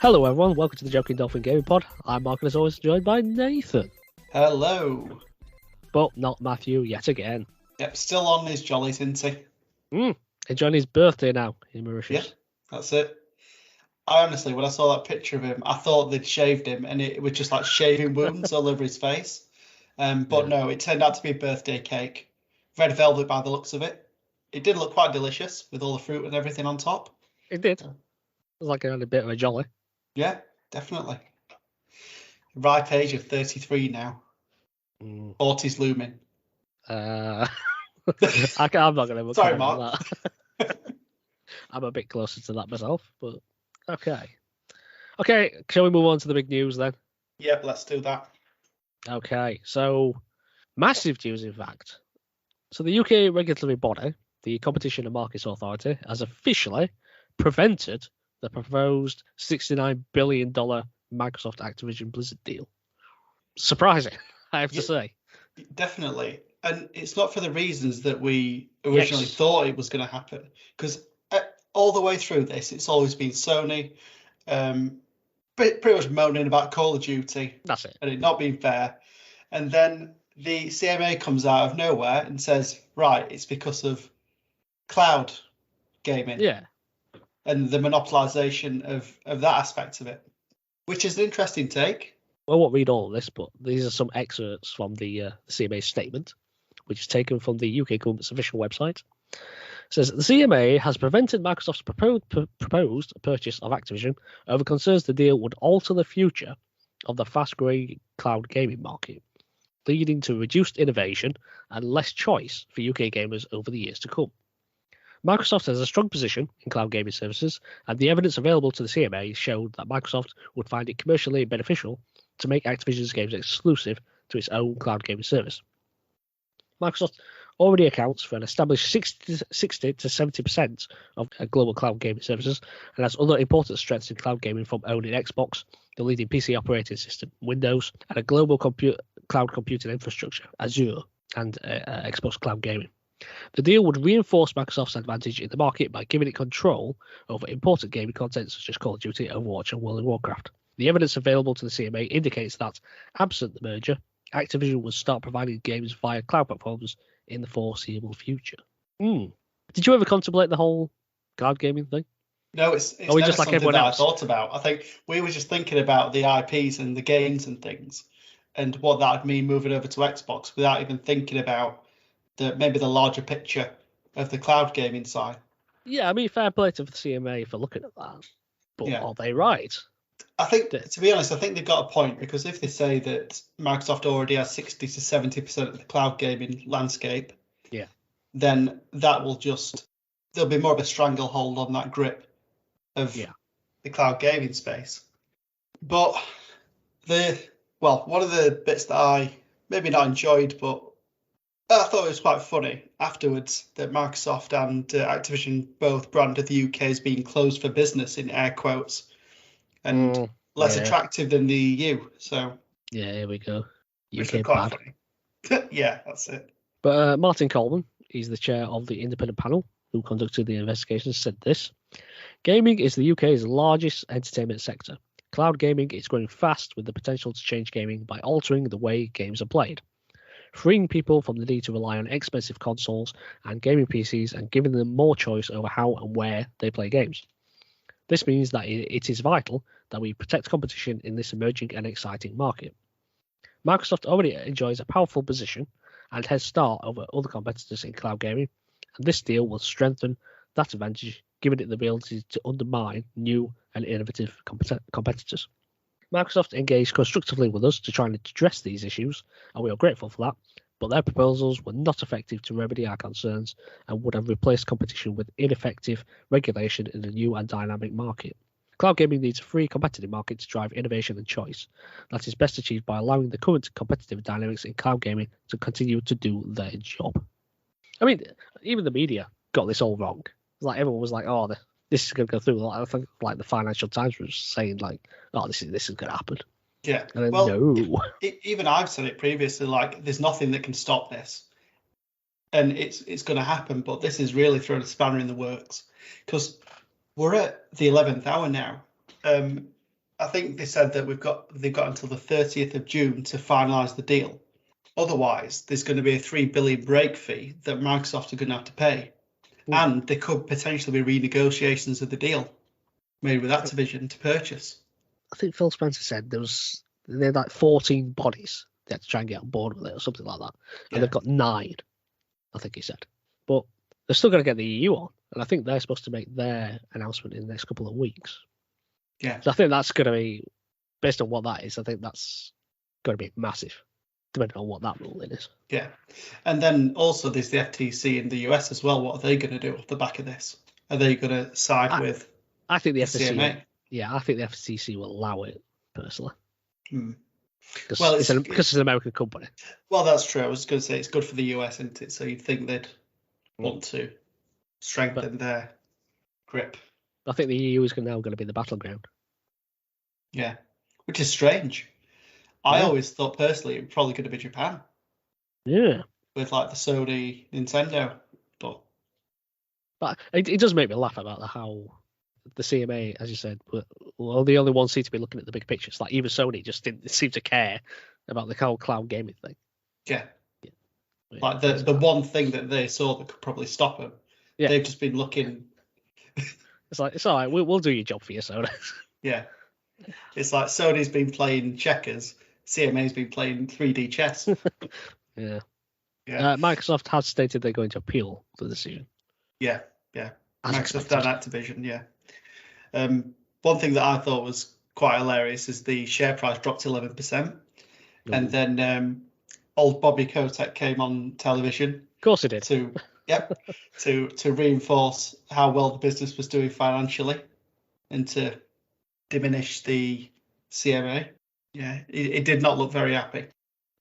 Hello everyone, welcome to the Joking Dolphin Gaming Pod. I'm Mark and as always joined by Nathan. Hello. But not Matthew yet again. Yep, still on his jollies, isn't he? Enjoying his birthday now in Mauritius. Yeah, that's it. I honestly, when I saw that picture of him, I thought they'd shaved him and it was just like shaving wounds all over his face. But no, it turned out to be a birthday cake. Red velvet by the looks of it. It did look quite delicious with all the fruit and everything on top. It did. It was like it had a bit of a jolly. Yeah, definitely. Ripe age of 33 now. 40's looming. I'm not going to. Sorry, Mark. That. I'm a bit closer to that myself, but okay. Okay, shall we move on to the big news then? Yep, let's do that. Okay, so massive news, in fact. So the UK regulatory body, the Competition and Markets Authority, has officially prevented the proposed $69 billion Microsoft Activision Blizzard deal. Surprising, I have to say. Definitely. And it's not for the reasons that we originally thought it was going to happen. Because all the way through this, it's always been Sony pretty much moaning about Call of Duty. That's it. And it not being fair. And then the CMA comes out of nowhere and says, right, it's because of cloud gaming. Yeah. And the monopolization of that aspect of it, which is an interesting take. I won't read all of this, but these are some excerpts from the CMA statement, which is taken from the UK government's official website. It says, the CMA has prevented Microsoft's proposed purchase of Activision over concerns the deal would alter the future of the fast-growing cloud gaming market, leading to reduced innovation and less choice for UK gamers over the years to come. Microsoft has a strong position in cloud gaming services, and the evidence available to the CMA showed that Microsoft would find it commercially beneficial to make Activision's games exclusive to its own cloud gaming service. Microsoft already accounts for an established 60 to 70% of global cloud gaming services and has other important strengths in cloud gaming from owning Xbox, the leading PC operating system, Windows, and a global cloud computing infrastructure, Azure, and Xbox Cloud Gaming. The deal would reinforce Microsoft's advantage in the market by giving it control over important gaming content such as Call of Duty, Overwatch, and World of Warcraft. The evidence available to the CMA indicates that, absent the merger, Activision would start providing games via cloud platforms in the foreseeable future. Did you ever contemplate the whole cloud gaming thing? No, it's never just like something that I thought about. I think we were just thinking about the IPs and the games and things and what that would mean moving over to Xbox without even thinking about maybe the larger picture of the cloud gaming side. Yeah, I mean, fair play to the CMA for looking at that. But are they right? I think, to be honest, I think they've got a point, because if they say that Microsoft already has 60 to 70% of the cloud gaming landscape, then that will there'll be more of a stranglehold on that grip of the cloud gaming space. But one of the bits that I maybe not enjoyed, but I thought it was quite funny afterwards, that Microsoft and Activision both branded the UK as being closed for business in air quotes and less attractive than the EU. So here we go. UK bad. Funny. Yeah, that's it. But Martin Coleman, he's the chair of the independent panel who conducted the investigation, said this: gaming is the UK's largest entertainment sector. Cloud gaming is growing fast with the potential to change gaming by altering the way games are played, freeing people from the need to rely on expensive consoles and gaming PCs and giving them more choice over how and where they play games. This means that it is vital that we protect competition in this emerging and exciting market. Microsoft already enjoys a powerful position and head start over other competitors in cloud gaming, and this deal will strengthen that advantage, giving it the ability to undermine new and innovative competitors. Microsoft engaged constructively with us to try and address these issues, and we are grateful for that, but their proposals were not effective to remedy our concerns and would have replaced competition with ineffective regulation in a new and dynamic market. Cloud gaming needs a free, competitive market to drive innovation and choice. That is best achieved by allowing the current competitive dynamics in cloud gaming to continue to do their job. I mean, even the media got this all wrong. Like, everyone was like, "Oh, this is going to go through." I think, like, the Financial Times was saying, like, "Oh, this is going to happen." Yeah. And then, no. Even I've said it previously. Like, there's nothing that can stop this, and it's going to happen. But this is really throwing a spanner in the works, because we're at the 11th hour now. I think they said that they've got until the 30th of June to finalise the deal. Otherwise, there's going to be a $3 billion break fee that Microsoft are going to have to pay. And there could potentially be renegotiations of the deal made with Activision to purchase. I think Phil Spencer said there had like 14 bodies they had to try and get on board with it or something like that. And they've got 9, I think he said. But they're still going to get the EU on. And I think they're supposed to make their announcement in the next couple of weeks. Yeah. So I think that's going to be, based on what that is, I think that's going to be massive, depending on what that ruling is. Yeah. And then also there's the FTC in the US as well. What are they going to do off the back of this? Are they going to side with I think the FTC, CMA? Yeah, I think the FTC will allow it, personally. Well, because it's an American company. Well, that's true. I was going to say it's good for the US, isn't it? So you'd think they'd want to strengthen their grip. I think the EU is now going to be the battleground. Yeah, which is strange. I always thought personally it was probably going to be Japan. Yeah. With like the Sony, Nintendo. But it does make me laugh about how the CMA, as you said, well, the only ones seem to be looking at the big pictures. Like even Sony just didn't seem to care about the whole cloud gaming thing. Yeah. Like the one thing that they saw that could probably stop them. Yeah. They've just been looking. It's all right. We'll do your job for you, Sony. Yeah. It's like Sony's been playing checkers. CMA's been playing 3D chess. Yeah. Microsoft has stated they're going to appeal the decision. Yeah. Microsoft and Activision, yeah. One thing that I thought was quite hilarious is the share price dropped 11%. And then old Bobby Kotick came on television. Of course he did. To reinforce how well the business was doing financially and to diminish the CMA. Yeah, it did not look very happy.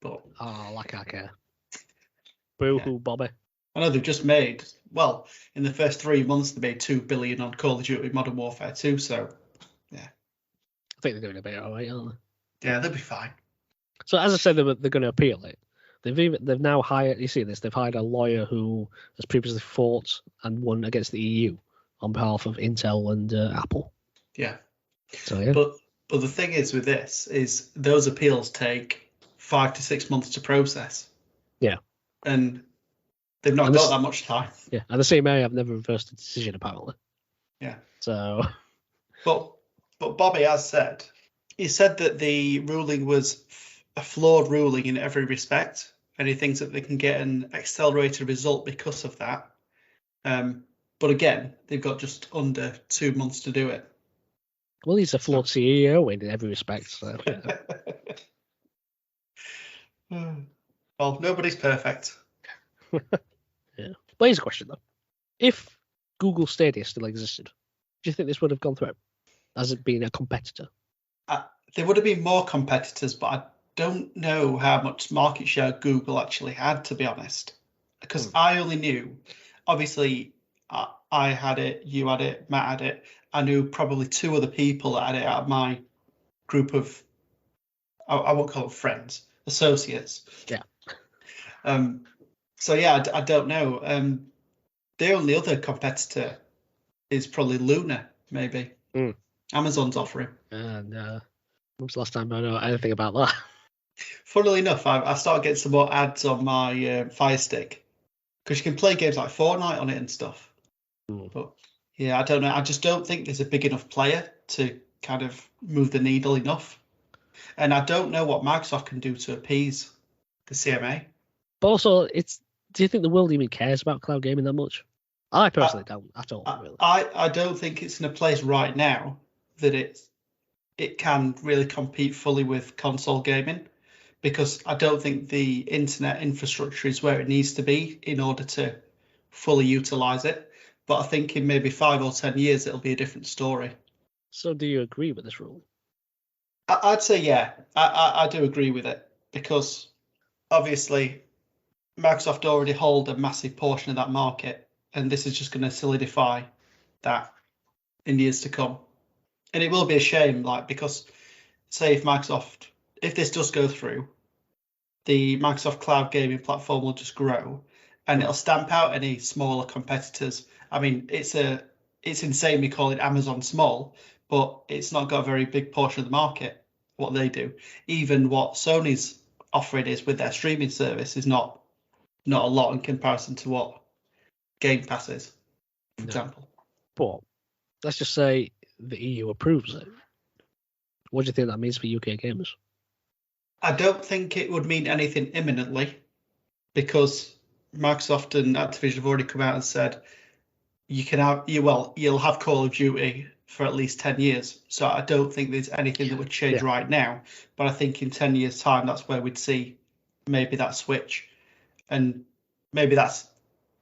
But like I care. Boo-hoo, Bobby. I know they've just made, well, in the first 3 months they made $2 billion on Call of Duty Modern Warfare 2, so yeah. I think they're doing a bit all right, aren't they? Yeah, they'll be fine. So as I said, they're going to appeal it. They've now hired, you see this, they've hired a lawyer who has previously fought and won against the EU on behalf of Intel and Apple. Yeah. So yeah. But the thing is with this is those appeals take 5 to 6 months to process. Yeah. And they've not got that much time. Yeah, and the CMA have never reversed a decision apparently. Yeah. So. But Bobby has said, he said that the ruling was a flawed ruling in every respect, and he thinks that they can get an accelerated result because of that. But again, they've got just under 2 months to do it. Well, he's a flawed CEO in every respect. So. Well, nobody's perfect. Yeah. But here's a question though: if Google Stadia still existed, do you think this would have gone through? As it being a competitor? There would have been more competitors, but I don't know how much market share Google actually had, to be honest. Because I only knew, obviously, I had it, you had it, Matt had it. I knew probably 2 other people that had it out of my group of, I won't call them friends, associates. Yeah. So yeah, I don't know. The only other competitor is probably Luna, maybe. Amazon's offering. And when was the last time I know anything about that? Funnily enough, I started getting some more ads on my Fire Stick because you can play games like Fortnite on it and stuff. But yeah, I don't know. I just don't think there's a big enough player to kind of move the needle enough. And I don't know what Microsoft can do to appease the CMA. But also, do you think the world even cares about cloud gaming that much? I personally don't at all. Really. I don't think it's in a place right now that it can really compete fully with console gaming, because I don't think the internet infrastructure is where it needs to be in order to fully utilize it. But I think in maybe 5 or 10 years, it'll be a different story. So do you agree with this rule? I'd say, yeah, I do agree with it, because obviously Microsoft already hold a massive portion of that market, and this is just going to solidify that in years to come. And it will be a shame, because say if this does go through, the Microsoft cloud gaming platform will just grow and it'll stamp out any smaller competitors. I mean, it's a it's insane me calling Amazon small, but it's not got a very big portion of the market, what they do. Even what Sony's offering is with their streaming service is not a lot in comparison to what Game Pass is, for example. But let's just say the EU approves it. What do you think that means for UK gamers? I don't think it would mean anything imminently, because Microsoft and Activision have already come out and said you'll have Call of Duty for at least 10 years. So I don't think there's anything that would change right now. But I think in 10 years' time, that's where we'd see maybe that switch. And maybe that's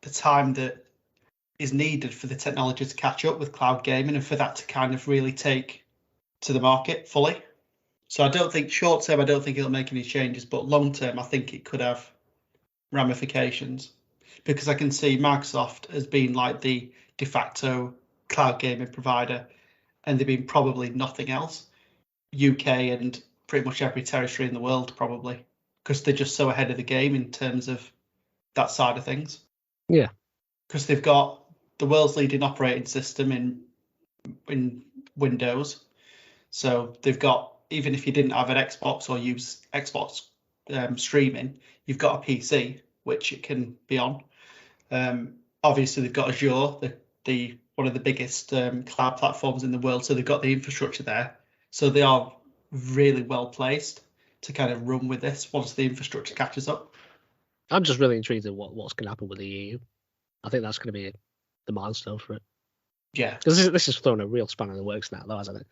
the time that is needed for the technology to catch up with cloud gaming and for that to kind of really take to the market fully. So I don't think short term, I don't think it'll make any changes, but long term, I think it could have ramifications, because I can see Microsoft as being like the de facto cloud gaming provider, and they've been probably nothing else. UK and pretty much every territory in the world, probably, because they're just so ahead of the game in terms of that side of things. Yeah. Because they've got the world's leading operating system in Windows. So they've got, even if you didn't have an Xbox or use Xbox streaming, you've got a PC which it can be on. Obviously, they've got Azure, the one of the biggest cloud platforms in the world, so they've got the infrastructure there. So they are really well placed to kind of run with this once the infrastructure catches up. I'm just really intrigued in what's going to happen with the EU. I think that's going to be the milestone for it. Yeah, because this has thrown a real spanner in the works now, though, hasn't it?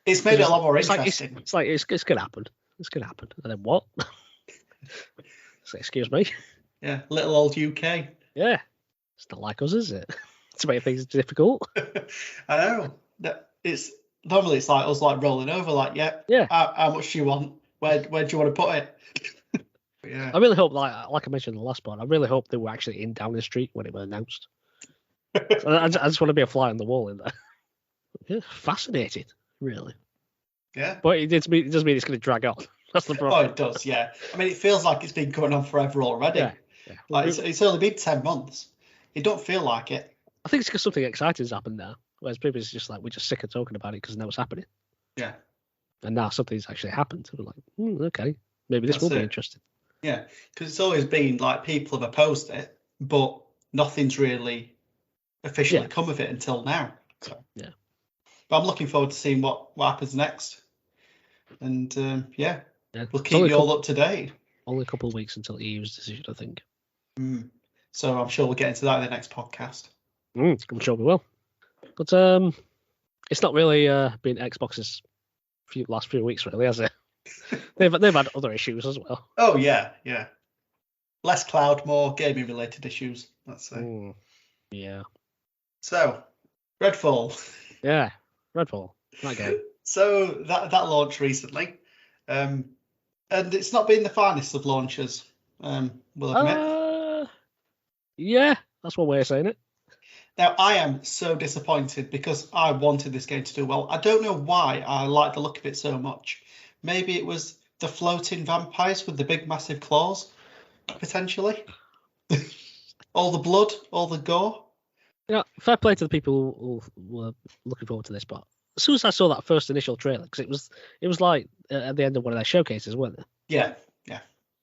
It's made it a lot more interesting. It's going to happen. It's going to happen. And then what? So, excuse me. Yeah, little old UK. Yeah, it's not like us, is it? To make things difficult. I know. It's normally it's like us like rolling over. Like, yeah. How much do you want? Where do you want to put it? Yeah. I really hope, like I mentioned in the last part, I really hope they were actually in Downing Street when it was announced. I just want to be a fly on the wall in there. Yeah, fascinated, really. Yeah. But it does mean it's going to drag on. That's the problem. Oh, it does, yeah. I mean, it feels like it's been going on forever already. Yeah. Like, it's only been 10 months. It don't feel like it. I think it's because something exciting's happened now. Whereas previously, it's just like, we're just sick of talking about it because it was happening. Yeah. And now something's actually happened. We're like, okay, maybe this will be interesting. Yeah, because it's always been like people have opposed it, but nothing's really officially come of it until now. So yeah. But I'm looking forward to seeing what happens next. And we'll keep you all up to date. Only a couple of weeks until EU's decision, I think. So I'm sure we'll get into that in the next podcast. I'm sure we will. But it's not really been Xbox's last few weeks, really, has it? they've had other issues as well. Oh yeah. Less cloud, more gaming related issues, let's say. Yeah. So, Redfall. Yeah, Redfall. That game. So that launched recently, and it's not been the finest of launches. We'll admit. Yeah, that's one way of saying it. Now, I am so disappointed because I wanted this game to do well. I don't know why I like the look of it so much. Maybe it was the floating vampires with the big, massive claws, potentially. All the blood, all the gore. Yeah, fair play to the people who were looking forward to this, but as soon as I saw that first initial trailer, because it was like at the end of one of their showcases, weren't they? Yeah.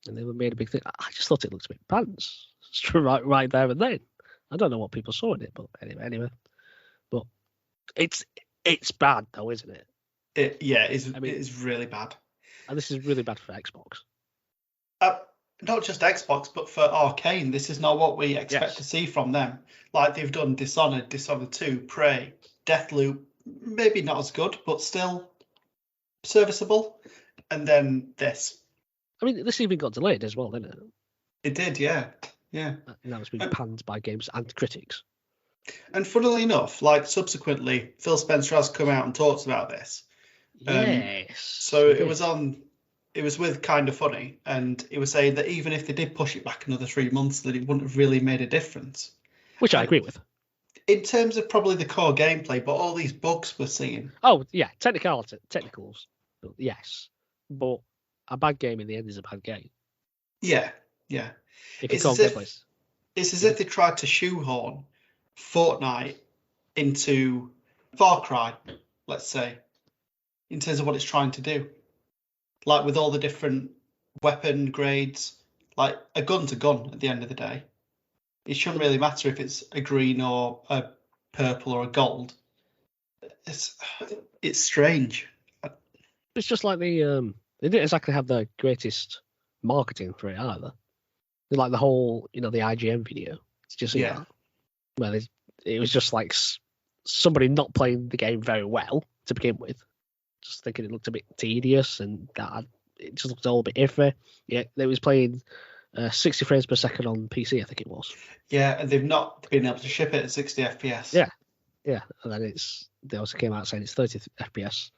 And they made a big thing. I just thought it looked a bit pants, right there and then. I don't know what people saw in it, but anyway. But it's bad though, isn't it? It is really bad. And this is really bad for Xbox. Not just Xbox, but for Arcane. This is not what we expect to see from them. Like they've done Dishonored, Dishonored 2, Prey, Deathloop. Maybe not as good, but still serviceable. And then this. I mean, this even got delayed as well, didn't it? It did, yeah. Now it's been panned by games and critics. And funnily enough, like subsequently, Phil Spencer has come out and talked about this. Yes. So it was with Kinda Funny, and he was saying that even if they did push it back another 3 months, that it wouldn't have really made a difference. Which I agree with. In terms of probably the core gameplay, but all these bugs we're seeing. Oh, yeah, technicals, yes. But a bad game in the end is a bad game. Yeah. It's as if they tried to shoehorn Fortnite into Far Cry, let's say, in terms of what it's trying to do. Like with all the different weapon grades, like a gun's a gun at the end of the day. It shouldn't really matter if it's a green or a purple or a gold. It's strange. It's just like they didn't exactly have the greatest marketing for it either. Like the whole, the IGN video. Did you see that? Well, it was just like somebody not playing the game very well to begin with, just thinking it looked a bit tedious and that it just looked all a bit iffy. Yeah, they was playing 60 frames per second on PC, I think it was. Yeah, and they've not been able to ship it at 60 FPS. Yeah, and then they also came out saying it's 30 FPS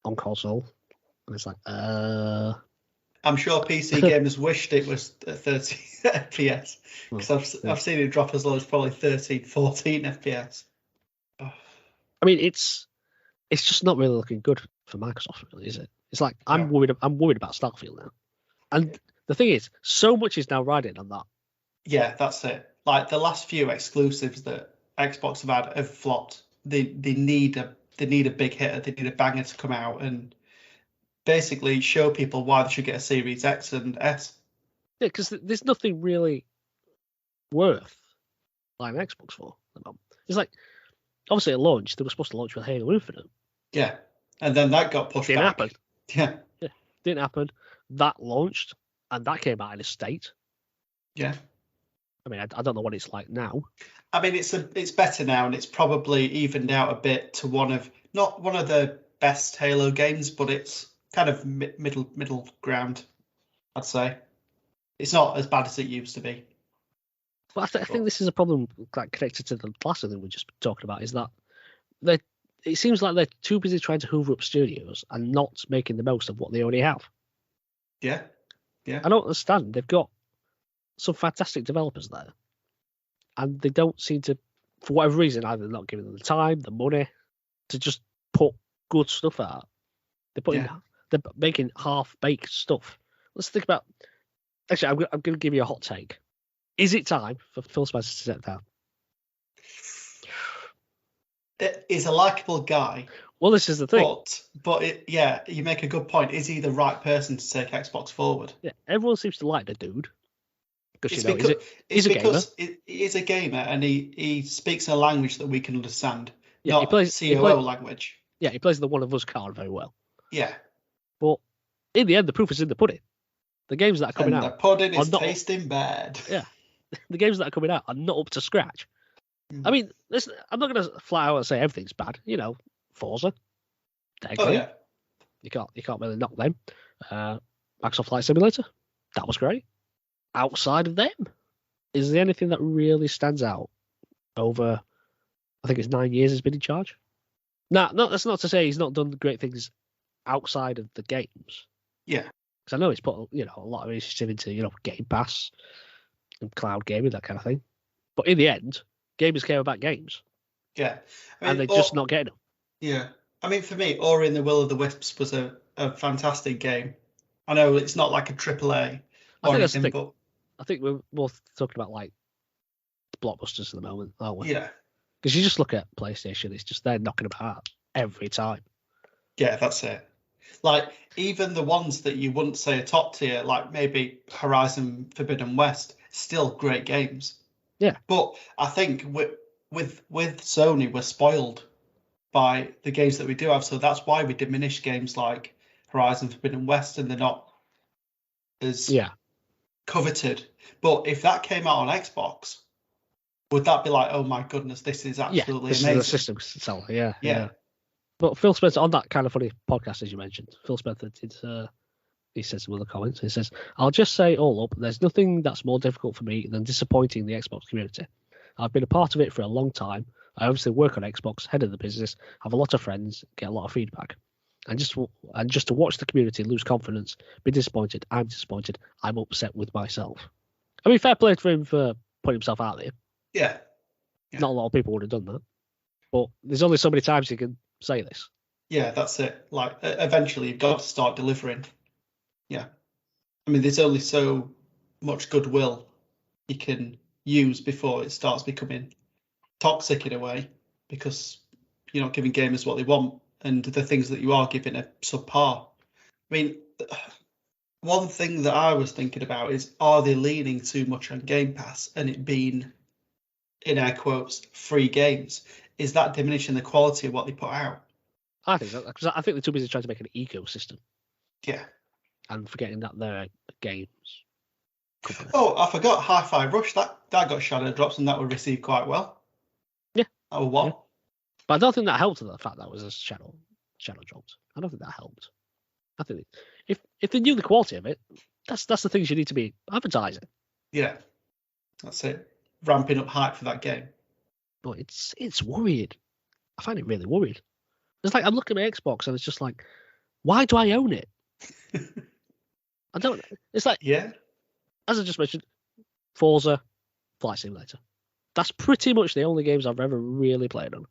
on console, and it's like, I'm sure PC gamers wished it was 30 FPS because I've seen it drop as low as probably 13, 14 FPS. I mean, it's just not really looking good for Microsoft, really, is it? It's like I'm worried about Starfield now, and the thing is, so much is now riding on that. Yeah, that's it. Like the last few exclusives that Xbox have flopped. They need a big hitter. They need a banger to come out and basically show people why they should get a Series X and S. Yeah, because there's nothing really worth buying an Xbox for. It's like, obviously at launch, they were supposed to launch with Halo Infinite. Yeah, and then that got pushed Didn't back. happen. Yeah, didn't happen. That launched, and that came out in a state. Yeah. I mean, I don't know what it's like now. I mean, it's better now, and it's probably evened out a bit to not one of the best Halo games, but it's kind of middle ground, I'd say. It's not as bad as it used to be. But I think this is a problem connected to the last thing we just talking about, is that it seems like they're too busy trying to hoover up studios and not making the most of what they already have. Yeah. I don't understand. They've got some fantastic developers there, and they don't seem to, for whatever reason, either not giving them the time, the money to just put good stuff out. They're making half-baked stuff. Let's think about. Actually, I'm going to give you a hot take. Is it time for Phil Spencer to step down? He's a likable guy. Well, this is the thing. But you make a good point. Is he the right person to take Xbox forward? Yeah, everyone seems to like the dude. He's because he is a gamer and he speaks a language that we can understand. Yeah, not COO language. Yeah, he plays the One of Us card very well. Yeah. But in the end, the proof is in the pudding. The games that are coming out. The pudding is tasting bad. Yeah. The games that are coming out are not up to scratch. I mean, listen, I'm not going to flat out and say everything's bad. Forza. Yeah. You can't really knock them. Microsoft Flight Simulator. That was great. Outside of them, is there anything that really stands out over, I think it's 9 years he's been in charge? That's not to say he's not done great things outside of the games. Yeah. Because I know he's put a lot of initiative into Game Pass and cloud gaming, that kind of thing. But in the end, gamers care about games. Yeah. And they're just not getting them. Yeah. I mean, for me, Ori and the Will of the Wisps was a fantastic game. I know it's not like a AAA or anything, but I think we're both talking about like blockbusters at the moment, aren't we? Yeah. Because you just look at PlayStation, it's just they're knocking about every time. Yeah, that's it. Like even the ones that you wouldn't say are top tier, like maybe Horizon Forbidden West, still great games. Yeah. But I think with Sony, we're spoiled by the games that we do have, so that's why we diminish games like Horizon Forbidden West, and they're not as coveted. But if that came out on Xbox, would that be like, oh my goodness, this is absolutely this amazing? Is the system seller, yeah. But Phil Spencer, on that kind of funny podcast, as you mentioned, Phil Spencer did, he says in one of the comments, he says, I'll just say all up, there's nothing that's more difficult for me than disappointing the Xbox community. I've been a part of it for a long time. I obviously work on Xbox, head of the business, have a lot of friends, get a lot of feedback. And just to watch the community lose confidence, be disappointed, I'm disappointed, I'm upset with myself. I mean, fair play for him for putting himself out there. Yeah. Not a lot of people would have done that. But there's only so many times you can say this. Yeah, that's it. Like, eventually you've got to start delivering. Yeah. I mean, there's only so much goodwill you can use before it starts becoming toxic in a way. because you're not giving gamers what they want, and the things that you are giving are subpar. I mean, one thing that I was thinking about is, are they leaning too much on Game Pass and it being, in air quotes, free games? Is that diminishing the quality of what they put out? I think so, because I think they're too busy trying to make an ecosystem. Yeah. And forgetting that they're games company. Oh, I forgot Hi-Fi Rush. That got shadow drops and that was received quite well. Yeah. Oh, what? Yeah. But I don't think that helped the fact that was a shadow dropped. I don't think that helped. I think if they knew the quality of it, that's the things you need to be advertising. Yeah, that's it. Ramping up hype for that game. But it's worried. I find it really worried. It's like I'm looking at my Xbox and it's just like, why do I own it? I don't. It's like, yeah, as I just mentioned, Forza, Flight Simulator. That's pretty much the only games I've ever really played on.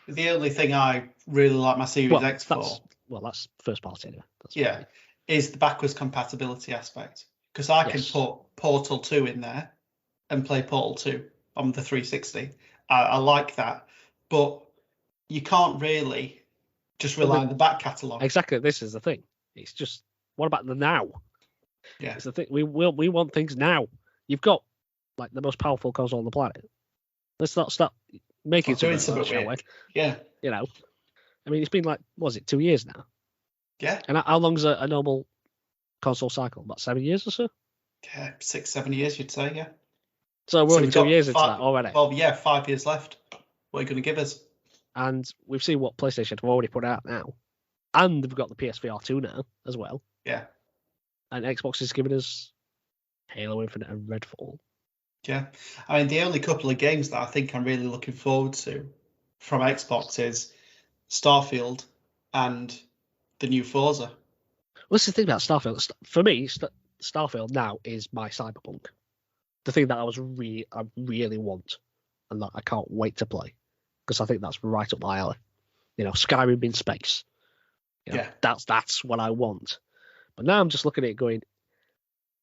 The only thing I really like my Series X for. That's first party. Is the backwards compatibility aspect. Because I can put Portal 2 in there and play Portal 2 on the 360. I like that. But you can't really just rely on the back catalogue. Exactly. This is the thing. It's just, what about the now? Yeah. It's the thing. We want things now. You've got like the most powerful console on the planet. Let's not start making something, shall we? Yeah. You know, I mean, it's been like, what was it, 2 years now? Yeah. And how long's a normal console cycle? About 7 years or so? Yeah, 6-7 years, you'd say, yeah. So we're only 2 years into that already. Well, yeah, 5 years left. What are you going to give us? And we've seen what PlayStation have already put out now. And they've got the PSVR 2 now as well. Yeah. And Xbox is giving us Halo Infinite and Redfall. Yeah. I mean, the only couple of games that I think I'm really looking forward to from Xbox is Starfield and the new Forza. What's the thing about Starfield? For me, Starfield now is my Cyberpunk. The thing that I really want and that I can't wait to play. Because I think that's right up my alley. You know, Skyrim in space. You know, that's what I want. But now I'm just looking at it going,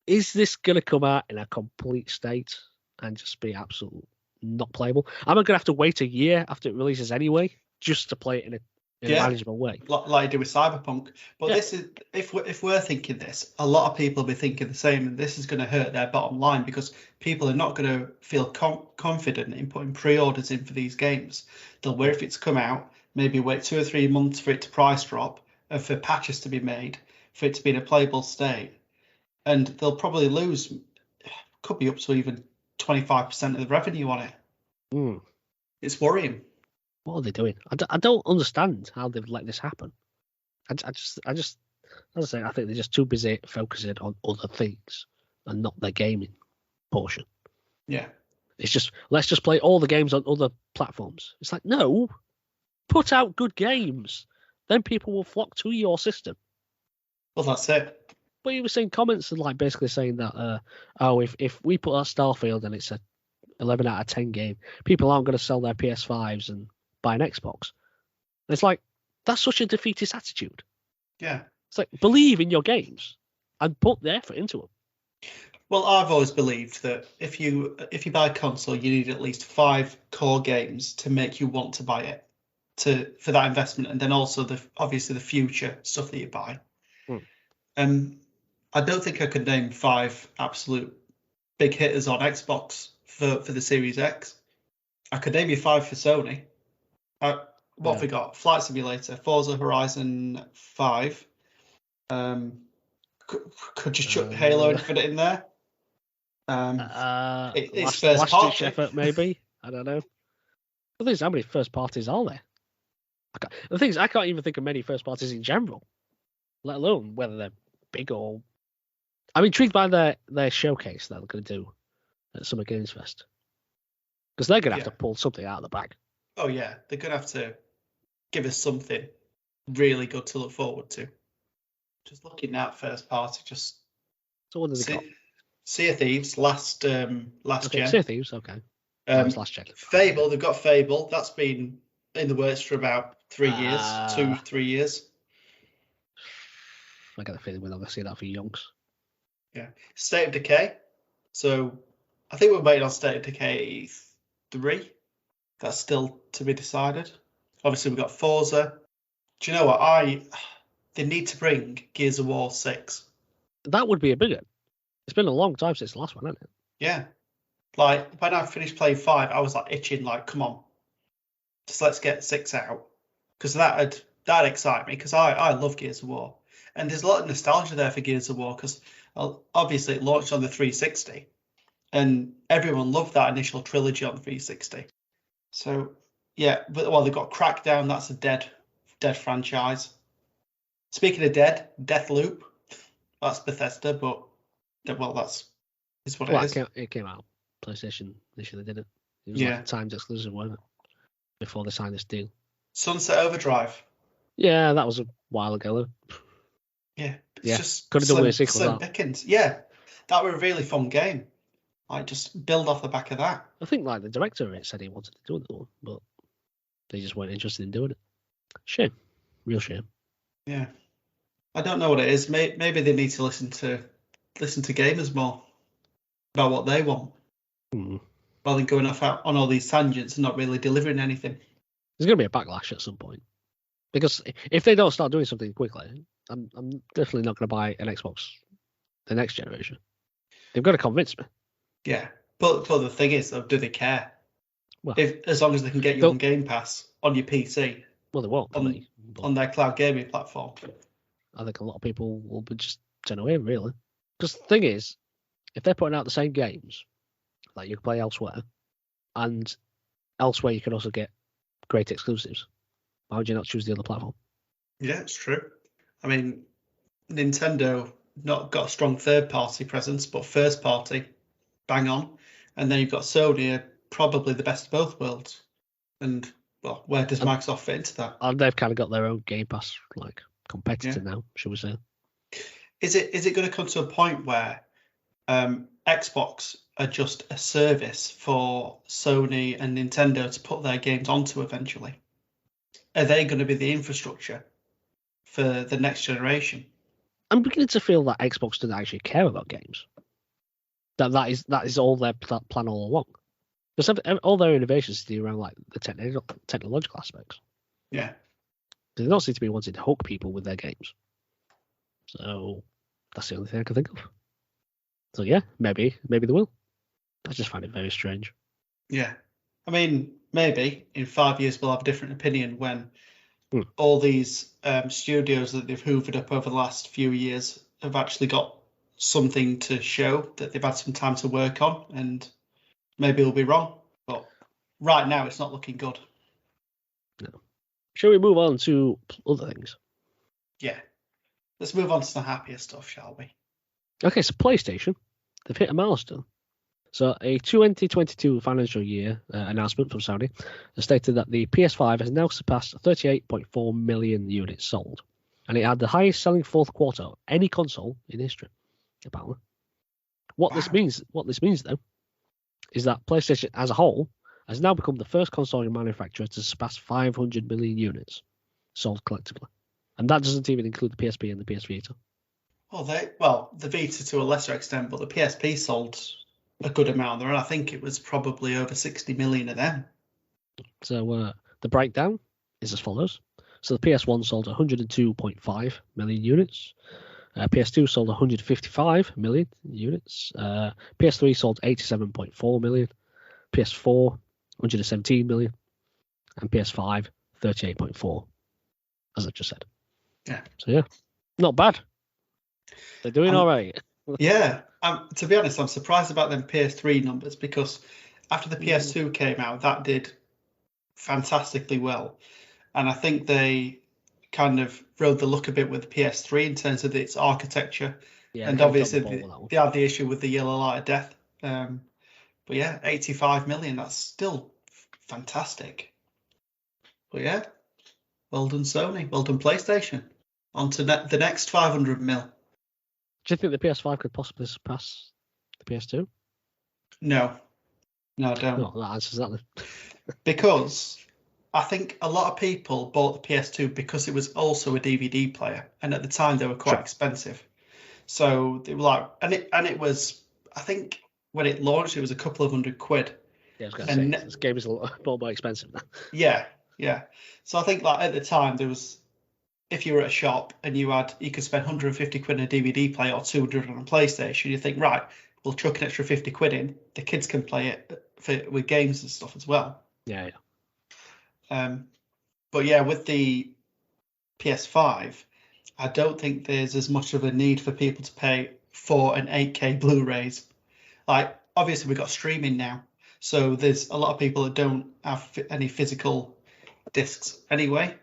is this going to come out in a complete state and just be absolutely not playable? Am I going to have to wait a year after it releases anyway just to play it in a manageable way? Like I do with Cyberpunk. But this is, if we're thinking this, a lot of people will be thinking the same, and this is going to hurt their bottom line because people are not going to feel confident in putting pre-orders in for these games. They'll wait for it to come out, maybe wait 2 or 3 months for it to price drop and for patches to be made, for it to be in a playable state. And they'll probably lose, could be up to even 25% of the revenue on it. It's worrying. What are they doing? I don't understand how they've let this happen. I just, as I say, I think they're just too busy focusing on other things and not their gaming portion. Yeah. It's just, let's just play all the games on other platforms. It's like, no, put out good games. Then people will flock to your system. Well, that's it. But you were saying comments and like basically saying that, if we put out Starfield and it's a 11 out of 10 game, people aren't going to sell their PS5s and buy an Xbox. And it's like, that's such a defeatist attitude. Yeah. It's like, believe in your games and put the effort into them. Well, I've always believed that if you buy a console, you need at least 5 core games to make you want to buy it, for that investment, and then also obviously the future stuff that you buy. I don't think I could name 5 absolute big hitters on Xbox for the Series X. I could name you 5 for Sony. What have we got? Flight Simulator, Forza Horizon 5. Could just chuck Halo Infinite in there. It's first party effort, maybe. I don't know. The thing is, how many first parties are there? The thing is, I can't even think of many first parties in general, let alone whether they're big or. I'm intrigued by their showcase that they're going to do at Summer Games Fest, because they're going to have to pull something out of the bag. Oh yeah, they're going to have to give us something really good to look forward to. Just looking at first party, just. So what does it got? Sea of Thieves, last gen. Sea of Thieves, okay. Last gen. Fable, they've got Fable. That's been in the works for about 3 years, 2-3 years. I get the feeling we're not going to see that for Yonks. Yeah. State of Decay. So I think we're waiting on State of Decay 3. That's still to be decided. Obviously, we've got Forza. Do you know what? They need to bring Gears of War 6. That would be a big one. It's been a long time since the last one, hasn't it? Yeah. Like, when I finished playing 5, I was like itching, like, come on, just let's get 6 out. Because that'd excite me, because I love Gears of War. And there's a lot of nostalgia there for Gears of War, because obviously it launched on the 360. And everyone loved that initial trilogy on the 360. So, yeah, but they've got Crackdown, that's a dead franchise. Speaking of dead, Deathloop, that's Bethesda, but, well, is what it is. It came out PlayStation initially, didn't it? It was like a timed exclusive, wasn't it? Before they signed this deal. Sunset Overdrive. Yeah, that was a while ago. Yeah, it's just could have done with a sequel. Slim Pickens. Yeah, that was a really fun game. I just build off the back of that. I think like the director of it said he wanted to do another one, but they just weren't interested in doing it. Shame, real shame. Yeah, I don't know what it is. Maybe they need to listen to gamers more about what they want, rather than going off on all these tangents and not really delivering anything. There's going to be a backlash at some point, because if they don't start doing something quickly, I'm definitely not going to buy an Xbox the next generation. They've got to convince me. Yeah, but the thing is, though, do they care? Well, as long as they can get you on Game Pass on your PC. Well, they won't on their cloud gaming platform. I think a lot of people will be just turn away, really. Because the thing is, if they're putting out the same games that you can play elsewhere, and elsewhere you can also get great exclusives, why would you not choose the other platform? Yeah, it's true. I mean, Nintendo not got a strong third-party presence, but first-party, bang on. And then you've got Sony, probably the best of both worlds. And, well, where does Microsoft fit into that? And they've kind of got their own Game Pass, like, competitor now, shall we say. Is it going to come to a point where Xbox are just a service for Sony and Nintendo to put their games onto eventually? Are they going to be the infrastructure for the next generation? I'm beginning to feel that Xbox doesn't actually care about games. That is all their plan all along. Because all their innovations do around like the technological aspects. Yeah. They don't seem to be wanting to hook people with their games. So that's the only thing I can think of. So yeah, maybe they will. I just find it very strange. Yeah. I mean, maybe in 5 years we'll have a different opinion when all these studios that they've hoovered up over the last few years have actually got something to show that they've had some time to work on, and maybe we'll be wrong. But right now it's not looking good. No. Shall we move on to other things? Yeah. Let's move on to some happier stuff, shall we? Okay, so PlayStation, they've hit a milestone. So a 2022 financial year announcement from Sony has stated that the PS5 has now surpassed 38.4 million units sold. And it had the highest selling fourth quarter of any console in history, apparently. What this means, though, is that PlayStation as a whole has now become the first console manufacturer to surpass 500 million units sold collectively. And that doesn't even include the PSP and the PS Vita. Well, the Vita to a lesser extent, but the PSP sold a good amount there, and I think it was probably over 60 million of them. So the breakdown is as follows. So the PS1 sold 102.5 million units. PS2 sold 155 million units. PS3 sold 87.4 million. PS4, 117 million. And PS5, 38.4, as I just said. Yeah. So, yeah, not bad. They're doing all right. Yeah. To be honest, I'm surprised about them PS3 numbers, because after the PS2 came out, that did fantastically well. And I think they kind of rode the luck a bit with the PS3 in terms of its architecture. Yeah, and obviously they had the issue with the yellow light of death. But yeah, 85 million, that's still fantastic. But yeah, well done Sony, well done PlayStation. On to the next 500 mil. Do you think the PS5 could possibly surpass the PS2? No, I don't. No, that answers that then. Because I think a lot of people bought the PS2 because it was also a DVD player, and at the time they were quite expensive. So they were like, and it was, I think when it launched, it was a couple of £100. Yeah, I was going to say this game is a lot more expensive now. Yeah. So I think at the time there was, if you were at a shop and you could spend 150 quid on a DVD player or 200 on a PlayStation, you think, right, we'll chuck an extra 50 quid in. The kids can play it with games and stuff as well. Yeah. But yeah, with the PS5, I don't think there's as much of a need for people to pay for an 8K Blu-rays. Obviously we've got streaming now, so there's a lot of people that don't have any physical discs anyway.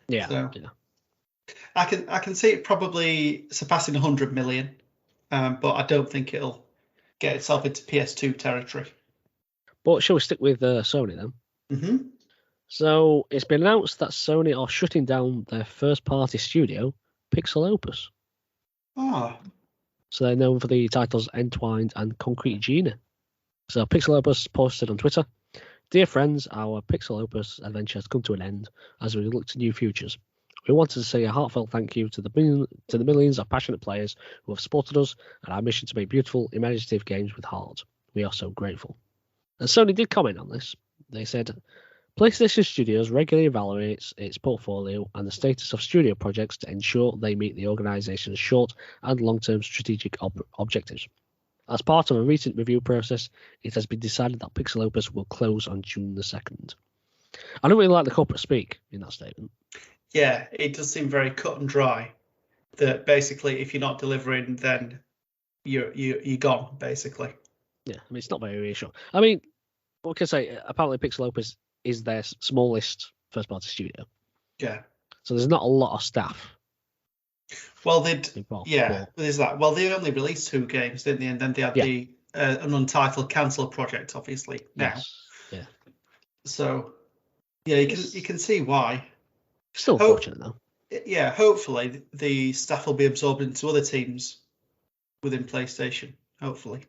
Yeah. So I can see it probably surpassing 100 million, but I don't think it'll get itself into PS2 territory. But shall we stick with Sony then? Mm-hmm. So it's been announced that Sony are shutting down their first-party studio, Pixel Opus. Ah. So they're known for the titles Entwined and Concrete Genie. So Pixel Opus posted on Twitter, "Dear friends, our Pixel Opus adventure has come to an end as we look to new futures. We wanted to say a heartfelt thank you to the millions of passionate players who have supported us and our mission to make beautiful, imaginative games with heart. We are so grateful." And Sony did comment on this. They said, "PlayStation Studios regularly evaluates its portfolio and the status of studio projects to ensure they meet the organization's short and long-term strategic objectives. As part of a recent review process, it has been decided that Pixel Opus will close on June the 2nd. I don't really like the corporate speak in that statement. Yeah, it does seem very cut and dry. That basically, if you're not delivering, then you're gone. Basically. Yeah, I mean it's not very reassuring. I mean, what can I say? Apparently, Pixel Opus is their smallest first-party studio. Yeah. So there's not a lot of staff. Well, there's that. Well, they only released 2 games, didn't they? And then they had an untitled cancelled project, obviously now. Yes. Yeah. So, yeah, you can see why. Still fortunate though. Yeah, hopefully the staff will be absorbed into other teams within PlayStation. Hopefully.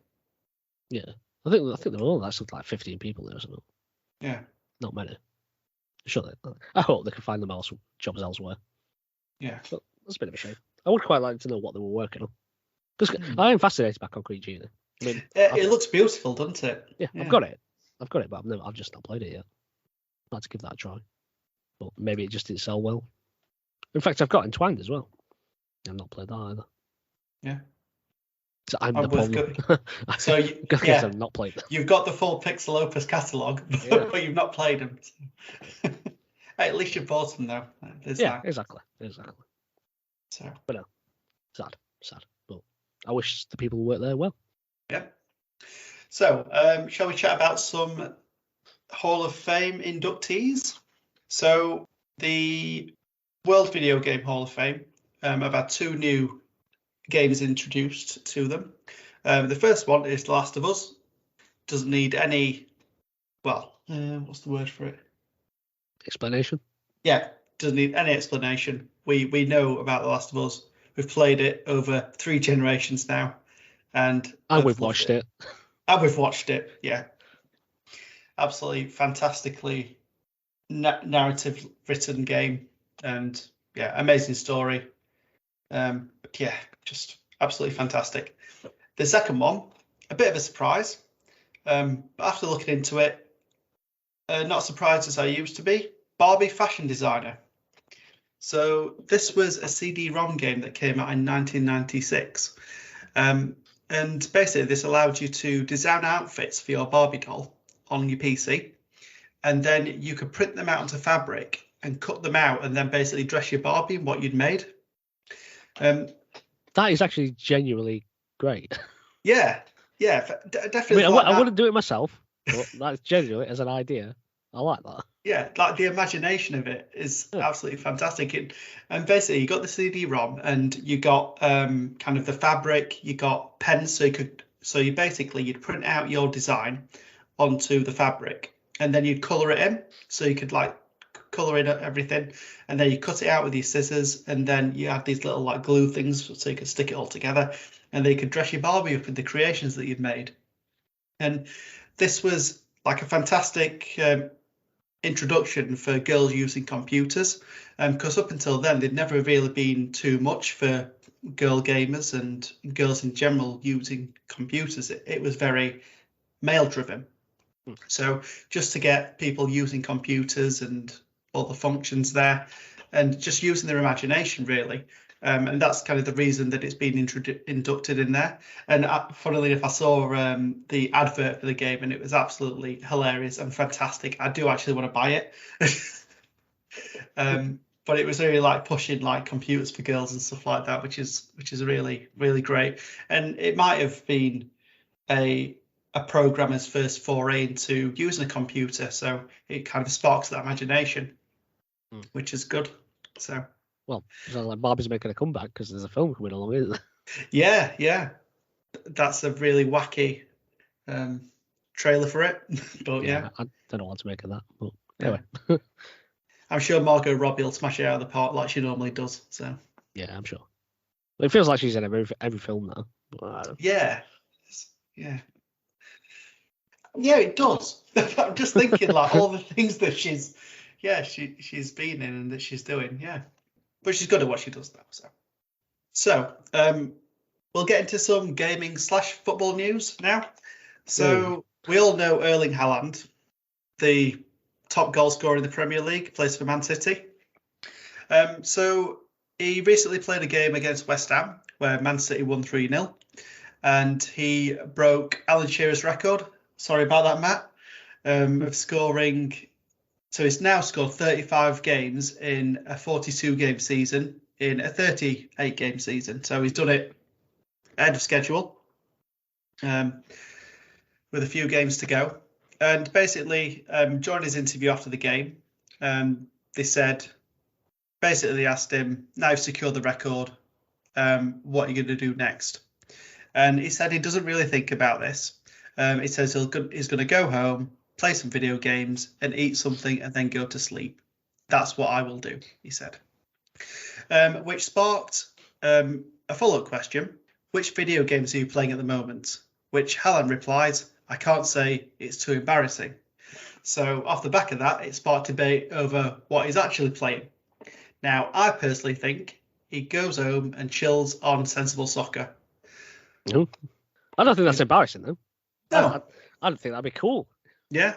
Yeah, I think they're all actually like 15 people there or something. Yeah. Not many. Sure, I hope they can find them jobs elsewhere. Yeah. But that's a bit of a shame. I would quite like to know what they were working on. Because I am fascinated by Concrete Genie. I mean, it looks beautiful, doesn't it? Yeah, I've got it, but I've just not played it yet. I'd like to give that a try. But maybe it just didn't sell well. In fact, I've got Entwined as well. I've not played that either. Yeah. So I'm the problem. So I've not played them. You've got the full Pixel Opus catalogue, but you've not played them. At least you bought them though. Exactly. So, but no, sad. But I wish the people who work there well. Yeah. So, shall we chat about some Hall of Fame inductees? So, the World Video Game Hall of Fame have had 2 new games introduced to them. The first one is The Last of Us. Doesn't need any, what's the word for it? Explanation? Yeah, doesn't need any explanation. We know about The Last of Us. We've played it over 3 generations now. And we've watched it. And we've watched it, yeah. Absolutely fantastically narrative written game. And yeah, amazing story. Just absolutely fantastic. The second one, a bit of a surprise. But after looking into it, not surprised as I used to be. Barbie Fashion Designer. So this was a CD-ROM game that came out in 1996. And basically this allowed you to design outfits for your Barbie doll on your PC. And then you could print them out onto fabric and cut them out and then basically dress your Barbie in what you'd made. That is actually genuinely great. Yeah, definitely. I mean, I wouldn't do it myself, but that's genuinely, as an idea, I like that. Yeah, like the imagination of it is absolutely fantastic. And basically, you got the CD-ROM, and you got kind of the fabric. You got pens, you'd print out your design onto the fabric, and then you'd color it in. So you could color in everything, and then you cut it out with your scissors, and then you had these little glue things so you could stick it all together, and then you could dress your Barbie up with the creations that you'd made. And this was like a fantastic introduction for girls using computers, because up until then there'd never really been too much for girl gamers and girls in general using computers. It was very male driven. So just to get people using computers and all the functions there, and just using their imagination, really. And that's kind of the reason that it's been inducted in there. And funnily enough, I saw the advert for the game, and it was absolutely hilarious and fantastic. I do actually want to buy it. But it was really like pushing like computers for girls and stuff like that, which is really, really great. And it might have been a programmer's first foray into using a computer, so it kind of sparks that imagination, which is good. So, well, sounds like Barbie's making a comeback because there's a film coming along, isn't there? Yeah, that's a really wacky trailer for it. But yeah, I don't know what to make of that. But anyway, I'm sure Margot Robbie will smash it out of the park like she normally does. So yeah, I'm sure. It feels like she's in every film now. Yeah. Yeah, it does. I'm just thinking like all the things that she's been in and that she's doing. Yeah, but she's good at what she does now. So we'll get into some gaming / football news now. So we all know Erling Haaland, the top goal scorer in the Premier League, plays for Man City. So he recently played a game against West Ham where Man City won 3-0, and he broke Alan Shearer's record. Sorry about that, Matt. Of scoring. So he's now scored 35 games in a 42-game season in a 38-game season. So he's done it ahead of schedule, with a few games to go. And basically, during his interview after the game, they asked him, now you've secured the record, what are you going to do next? And he said he doesn't really think about this. He says he's going to go home, play some video games, and eat something, and then go to sleep. That's what I will do, he said. Which sparked a follow-up question. Which video games are you playing at the moment? Which Haaland replied, I can't say, it's too embarrassing. So off the back of that, it sparked debate over what he's actually playing. Now, I personally think he goes home and chills on sensible soccer. No. I don't think that's embarrassing, though. No. I don't think that'd be cool. Yeah.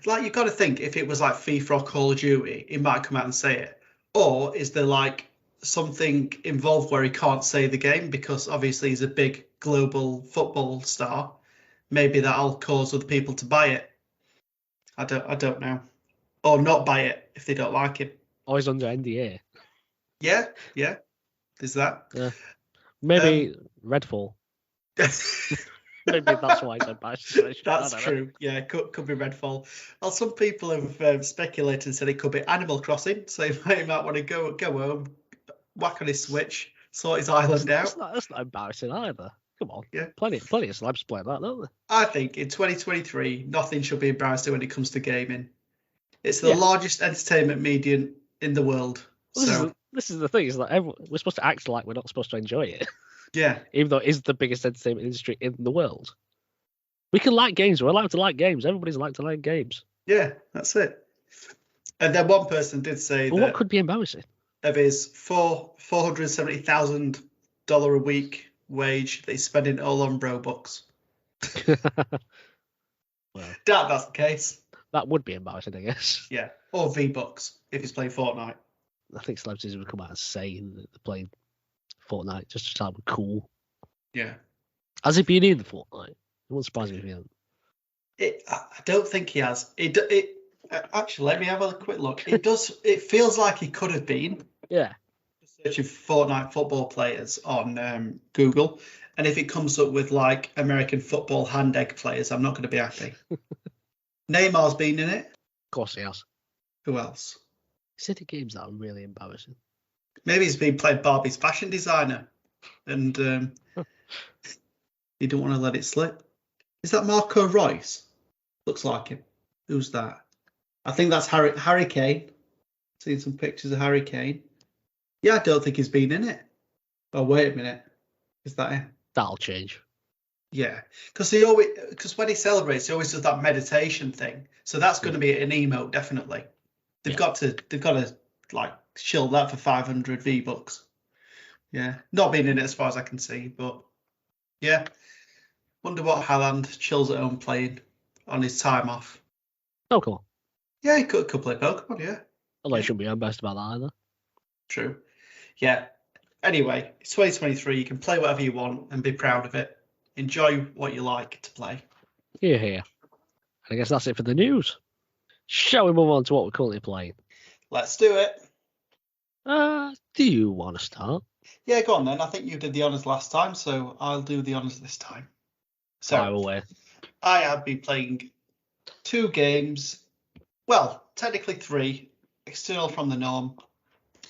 Like, you've got to think, if it was like FIFA or Call of Duty, he might come out and say it. Or is there like something involved where he can't say the game because obviously he's a big global football star? Maybe that'll cause other people to buy it. I don't know. Or not buy it if they don't like him. Or he's under NDA. Yeah. There's that. Yeah. Maybe Redfall. Maybe that's why it's embarrassing. That's true. Yeah, could be Redfall. Well, some people have speculated and said it could be Animal Crossing. So he might want to go home, whack on his Switch, sort his island out. That's not embarrassing either. Come on. Yeah. Plenty of celebs play that, don't they? I think in 2023, nothing should be embarrassing when it comes to gaming. It's the largest entertainment medium in the world. Well, this is the thing, is that we're supposed to act like we're not supposed to enjoy it. Yeah. Even though it is the biggest entertainment industry in the world. We can like games. We're allowed to like games. Everybody's allowed to like games. Yeah, that's it. And then one person did say that what could be embarrassing? Of his $470,000 a week wage that he's spending all on Robux. Well, that's the case. That would be embarrassing, I guess. Yeah, or V-Bucks if he's playing Fortnite. I think celebrities would come out and say that they're playing Fortnite just to sound cool. Yeah. Has he been in the Fortnite? It wouldn't surprise me if he hasn't. I don't think he has. Actually, let me have a quick look. It does. It feels like he could have been. Yeah. Searching for Fortnite football players on Google, and if it comes up with like American football hand egg players, I'm not going to be happy. Neymar's been in it. Of course he has. Who else? City games that are really embarrassing. Maybe he's been playing Barbie's fashion designer, and he don't want to let it slip. Is that Marco Reus? Looks like him. Who's that? I think that's Harry Kane. Seen some pictures of Harry Kane. Yeah, I don't think he's been in it. Oh, wait a minute. Is that him? That'll change. Yeah, because when he celebrates, he always does that meditation thing. So that's going to be an emote, definitely. They've got to like shill that for 500 V-Bucks. Yeah, not being in it as far as I can see, but yeah. Wonder what Haaland chills at home playing on his time off. Oh, cool. Yeah, he could play Pokemon, yeah. Although he shouldn't be embarrassed about that either. True. Yeah. Anyway, it's 2023. You can play whatever you want and be proud of it. Enjoy what you like to play. Here. And I guess that's it for the news. Shall we move on to what we're currently playing? Let's do it. Do you want to start? Yeah, go on then. I think you did the honours last time, so I'll do the honours this time. So Fire away. I have been playing 2 games. Well, technically 3, external from the norm.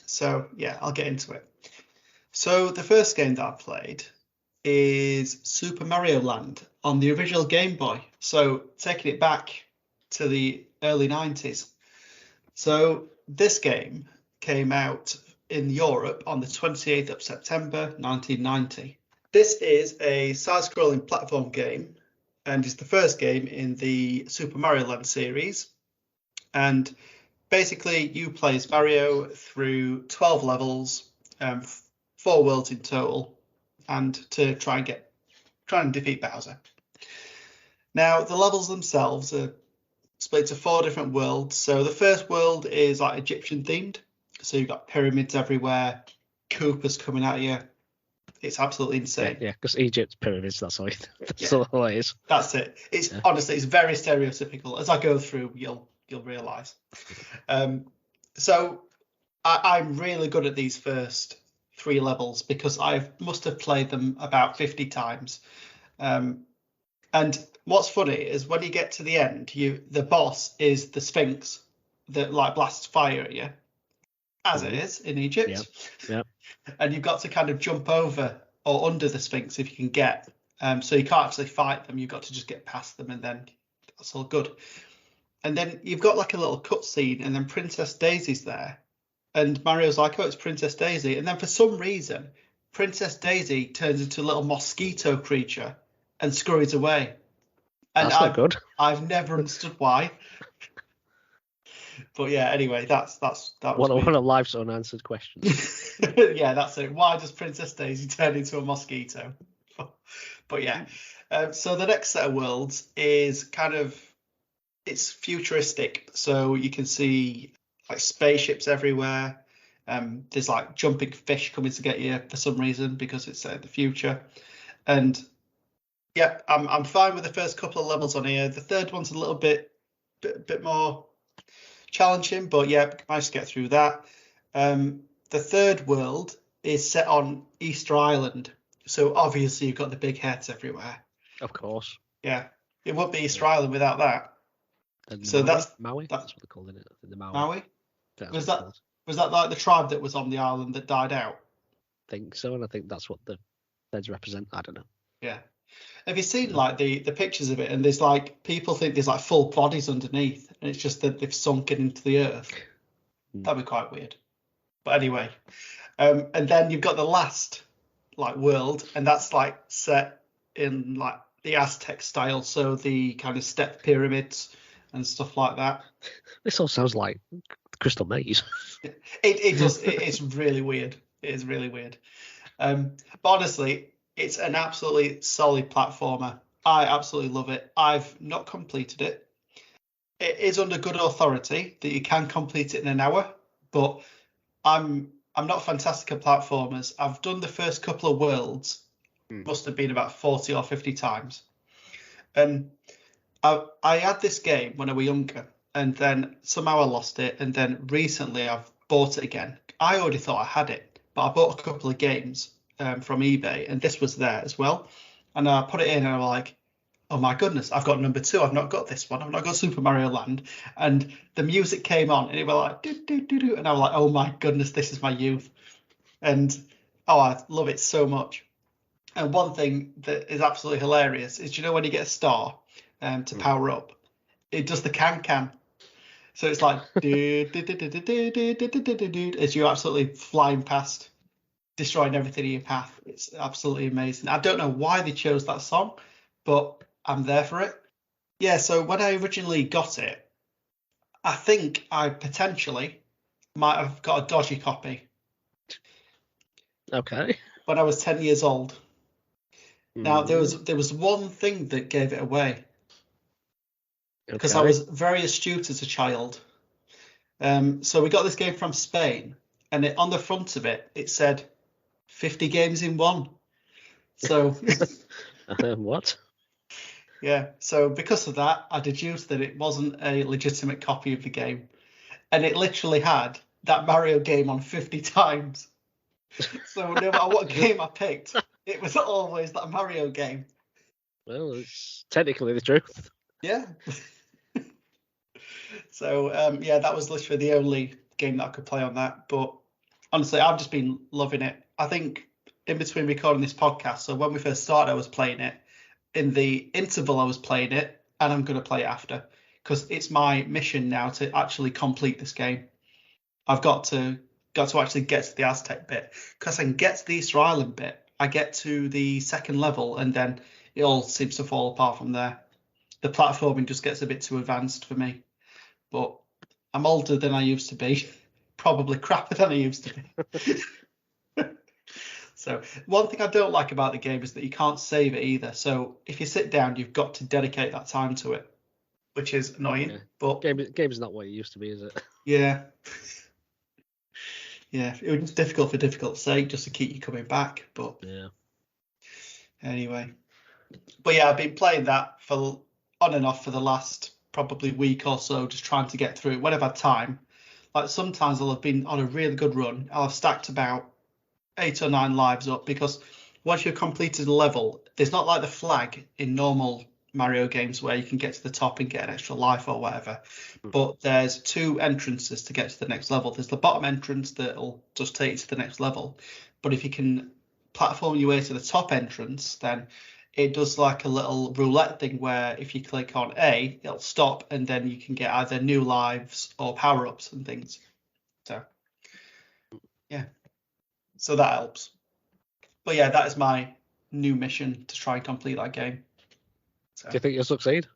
So yeah, I'll get into it. So the first game that I played is Super Mario Land on the original Game Boy. So taking it back to the early 90s. So this game came out in Europe on the 28th of September 1990. This is a side-scrolling platform game and is the first game in the Super Mario Land series. And basically you play as Mario through 12 levels, 4 worlds in total, and to try and defeat Bowser. Now the levels themselves are split into 4 different worlds. So the first world is like Egyptian themed. So you've got pyramids everywhere, Koopas coming at you. It's absolutely insane. Yeah, because Egypt's pyramids, that's all it is. That's it. It's honestly, it's very stereotypical. As I go through, you'll realise. So I'm really good at these first 3 levels because I must have played them about 50 times. And what's funny is when you get to the end, the boss is the Sphinx that like blasts fire at you, as it is in Egypt. Yeah. And you've got to kind of jump over or under the Sphinx if you can get. So you can't actually fight them. You've got to just get past them, and then that's all good. And then you've got like a little cutscene, and then Princess Daisy's there. And Mario's like, oh, it's Princess Daisy. And then for some reason, Princess Daisy turns into a little mosquito creature and scurries away. And that's not good. I've never understood why. But yeah, anyway, that was one of life's unanswered questions. Yeah, that's it. Why does Princess Daisy turn into a mosquito? But yeah, so the next set of worlds is it's futuristic. So you can see like spaceships everywhere. There's like jumping fish coming to get you for some reason because it's the future. And yeah, I'm fine with the first couple of levels on here. The third one's a little bit more challenging, but yeah, managed to get through that. The third world is set on Easter Island, so obviously you've got the big heads everywhere. Of course. Yeah, it wouldn't be Easter Island without that. So that's Maui. That's what they're calling it. The Maui. Maui. Was that like the tribe that was on the island that died out? I think so, and I think that's what the heads represent. I don't know. Yeah. Have you seen like the pictures of it? And there's like people think there's like full bodies underneath, and it's just that they've sunken into the earth. That'd be quite weird. But anyway, and then you've got the last like world, and that's like set in like the Aztec style, so the kind of step pyramids and stuff like that. This all sounds like Crystal Maze. It does. It's really weird. It is really weird. But honestly, it's an absolutely solid platformer. I absolutely love it. I've not completed it. It is under good authority that you can complete it in an hour, but I'm not fantastic at platformers. I've done the first couple of worlds, must have been about 40 or 50 times. And I had this game when I was younger, and then somehow I lost it, and then recently I've bought it again. I already thought I had it, but I bought a couple of games from eBay, and this was there as well. And I put it in, and I'm like, oh my goodness, I've got number 2. I've not got this one. I've not got Super Mario Land. And the music came on, and it was like, do, do, do, do. And I was like, oh my goodness, this is my youth. And I love it so much. And one thing that is absolutely hilarious is, when you get a star to power up, it does the can. So it's like, as you're absolutely flying past, destroying everything in your path. It's absolutely amazing. I don't know why they chose that song, but I'm there for it. Yeah, so when I originally got it, I think I potentially might have got a dodgy copy. Okay. When I was 10 years old. Now, there was one thing that gave it away. because I was very astute as a child. So we got this game from Spain, and on the front of it, it said 50 games in one. So what? Yeah, so because of that, I deduced that it wasn't a legitimate copy of the game. And it literally had that Mario game on 50 times. So no matter what game I picked, it was always that Mario game. Well, it's technically the truth. Yeah. So, that was literally the only game that I could play on that. But honestly, I've just been loving it. I think in between recording this podcast, so when we first started, I was playing it. In the interval, I was playing it, and I'm going to play it after, because it's my mission now to actually complete this game. I've got to actually get to the Aztec bit, because I can get to the Easter Island bit. I get to the second level, and then it all seems to fall apart from there. The platforming just gets a bit too advanced for me. But I'm older than I used to be, probably crappier than I used to be. So one thing I don't like about the game is that you can't save it either. So if you sit down, you've got to dedicate that time to it, which is annoying. Yeah. But game's not what it used to be, is it? Yeah. Yeah, it was just difficult for difficult sake, just to keep you coming back. But yeah. Anyway. But yeah, I've been playing that for on and off for the last probably week or so, just trying to get through it when I've had time. Like sometimes I'll have been on a really good run. I'll have stacked about 8 or 9 lives up, because once you've completed a level, there's not like the flag in normal Mario games where you can get to the top and get an extra life or whatever. But there's 2 entrances to get to the next level. There's the bottom entrance that'll just take you to the next level. But if you can platform your way to the top entrance, then it does like a little roulette thing where if you click on A, it'll stop, and then you can get either new lives or power-ups and things. So, yeah. So that helps. But yeah, that is my new mission, to try and complete that game. So, do you think you'll succeed?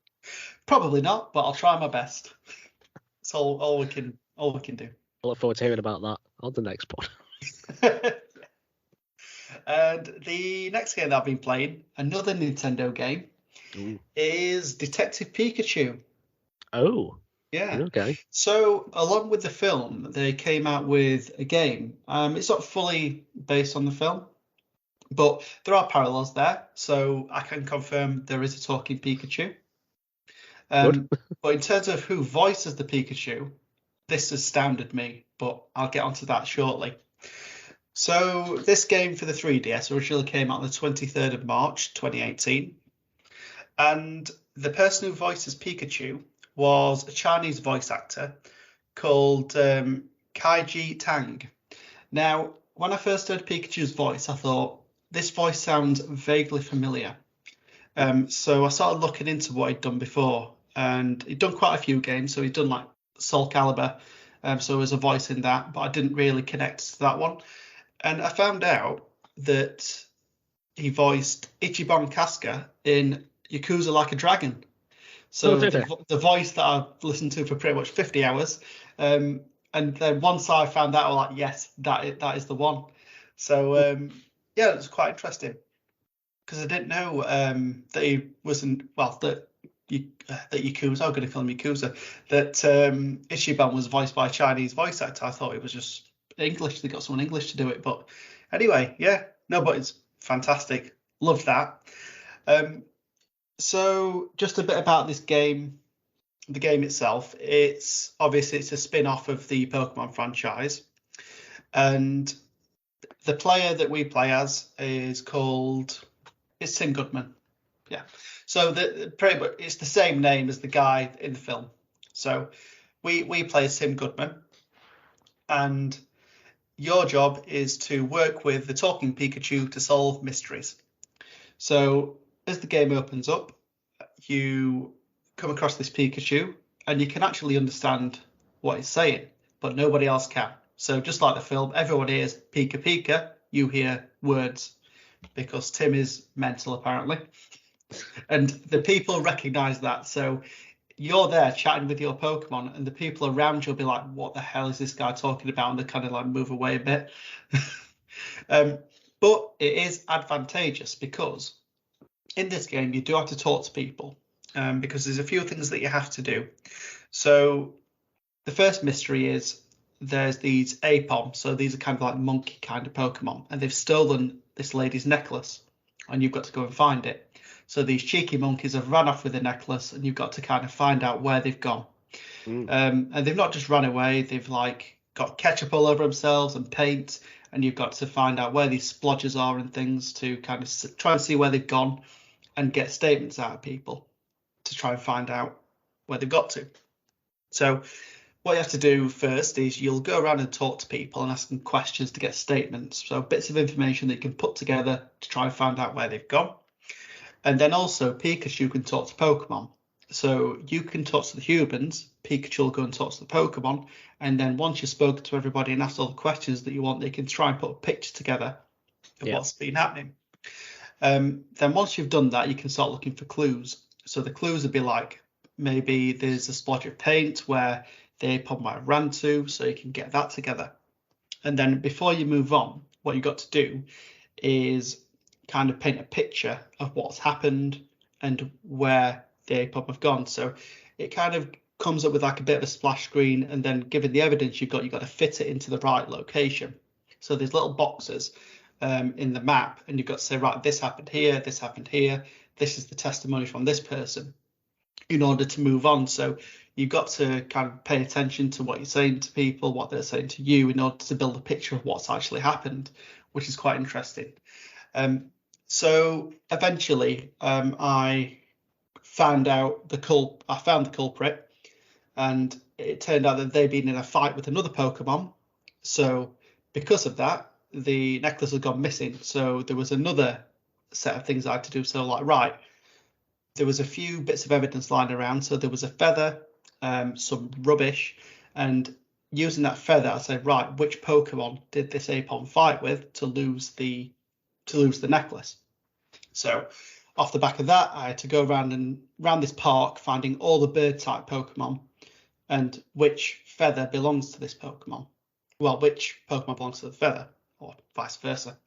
Probably not, but I'll try my best. It's all we can do. I look forward to hearing about that on the next pod. And the next game that I've been playing, another Nintendo game, is Detective Pikachu. Oh. Yeah. Okay. So along with the film, they came out with a game. It's not fully based on the film, but there are parallels there. So I can confirm there is a talking Pikachu. But in terms of who voices the Pikachu, this astounded me, but I'll get onto that shortly. So this game for the 3DS originally came out on the 23rd of March, 2018. And the person who voices Pikachu was a Chinese voice actor called Kaiji Tang. Now, when I first heard Pikachu's voice, I thought, this voice sounds vaguely familiar. So I started looking into what he'd done before. And he'd done quite a few games. So he'd done like Soul Calibur. So there was a voice in that, but I didn't really connect to that one. And I found out that he voiced Ichiban Kasuga in Yakuza Like a Dragon. So the voice that I've listened to for pretty much 50 hours. And then once I found that, I was like, yes, that is the one. So, it was quite interesting. Because I didn't know that he wasn't, that Yakuza, I'm going to call him Yakuza, that Ichiban was voiced by a Chinese voice actor. I thought it was just English. They got someone English to do it. But anyway, but it's fantastic. Loved that. So just a bit about this game, the game itself. It's a spin-off of the Pokemon franchise. And the player that we play as is it's Tim Goodman. Yeah. So pretty much it's the same name as the guy in the film. So we play as Tim Goodman. And your job is to work with the talking Pikachu to solve mysteries. So as the game opens up, you come across this Pikachu and you can actually understand what it's saying, but nobody else can. So just like the film, everyone hears Pika Pika, you hear words, because Tim is mental apparently. And the people recognize that. So you're there chatting with your Pokemon and the people around you will be like, what the hell is this guy talking about? And they kind of like move away a bit. But it is advantageous because in this game, you do have to talk to people. because there's a few things that you have to do. So the first mystery is there's these Apom, so these are kind of like monkey kind of Pokemon, and they've stolen this lady's necklace, and you've got to go and find it. So these cheeky monkeys have run off with the necklace, and you've got to kind of find out where they've gone. And they've not just run away; they've like got ketchup all over themselves and paint, and you've got to find out where these splodges are and things to kind of try and see where they've gone, and get statements out of people to try and find out where they've got to. So what you have to do first is you'll go around and talk to people and ask them questions to get statements. So bits of information that you can put together to try and find out where they've gone. And then also Pikachu can talk to Pokemon. So you can talk to the humans, Pikachu will go and talk to the Pokemon, and then once you've spoken to everybody and asked all the questions that you want, they can try and put a picture together of what's been happening. Then once you've done that, you can start looking for clues. So the clues would be like, maybe there's a splotch of paint where the Apom might have ran to, so you can get that together. And then before you move on, what you've got to do is kind of paint a picture of what's happened and where the Apom have gone. So it kind of comes up with like a bit of a splash screen, and then given the evidence you've got to fit it into the right location. So there's little boxes in the map, and you've got to say, right, this happened here, this is the testimony from this person, in order to move on. So you've got to kind of pay attention to what you're saying to people, what they're saying to you, in order to build a picture of what's actually happened, which is quite interesting. So eventually I found the culprit, and it turned out that they'd been in a fight with another Pokemon. So because of that, the necklace had gone missing. So there was another set of things I had to do. So like, right, there was a few bits of evidence lying around. So there was a feather, some rubbish, and using that feather, I said, right, which Pokemon did this Apom fight with to lose the necklace? So off the back of that, I had to go around this park, finding all the bird type Pokemon and which feather belongs to this Pokemon. Well, which Pokemon belongs to the feather, or vice versa.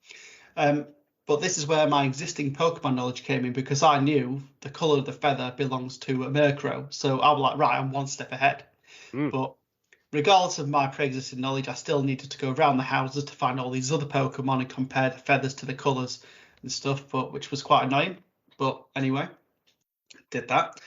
But this is where my existing Pokemon knowledge came in, because I knew the colour of the feather belongs to a Murkrow. So I was like, right, I'm one step ahead. But regardless of my pre-existing knowledge, I still needed to go around the houses to find all these other Pokemon and compare the feathers to the colours and stuff, which was quite annoying. But anyway, did that.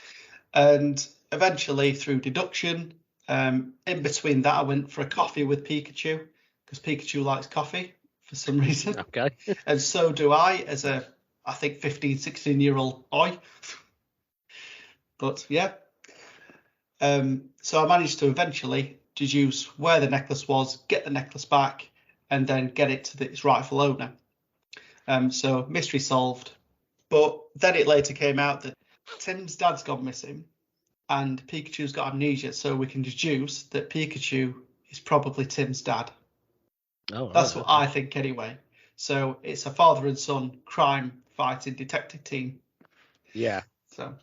And eventually, through deduction, in between that, I went for a coffee with Pikachu, because Pikachu likes coffee for some reason. Okay. And so do I, as I think 15, 16-year-old boy. But yeah. So I managed to eventually deduce where the necklace was, get the necklace back, and then get it to its rightful owner. So mystery solved. But then it later came out that Tim's dad's gone missing and Pikachu's got amnesia, so we can deduce that Pikachu is probably Tim's dad. Oh, that's what I think anyway. So it's a father and son crime fighting detective team. Yeah. So,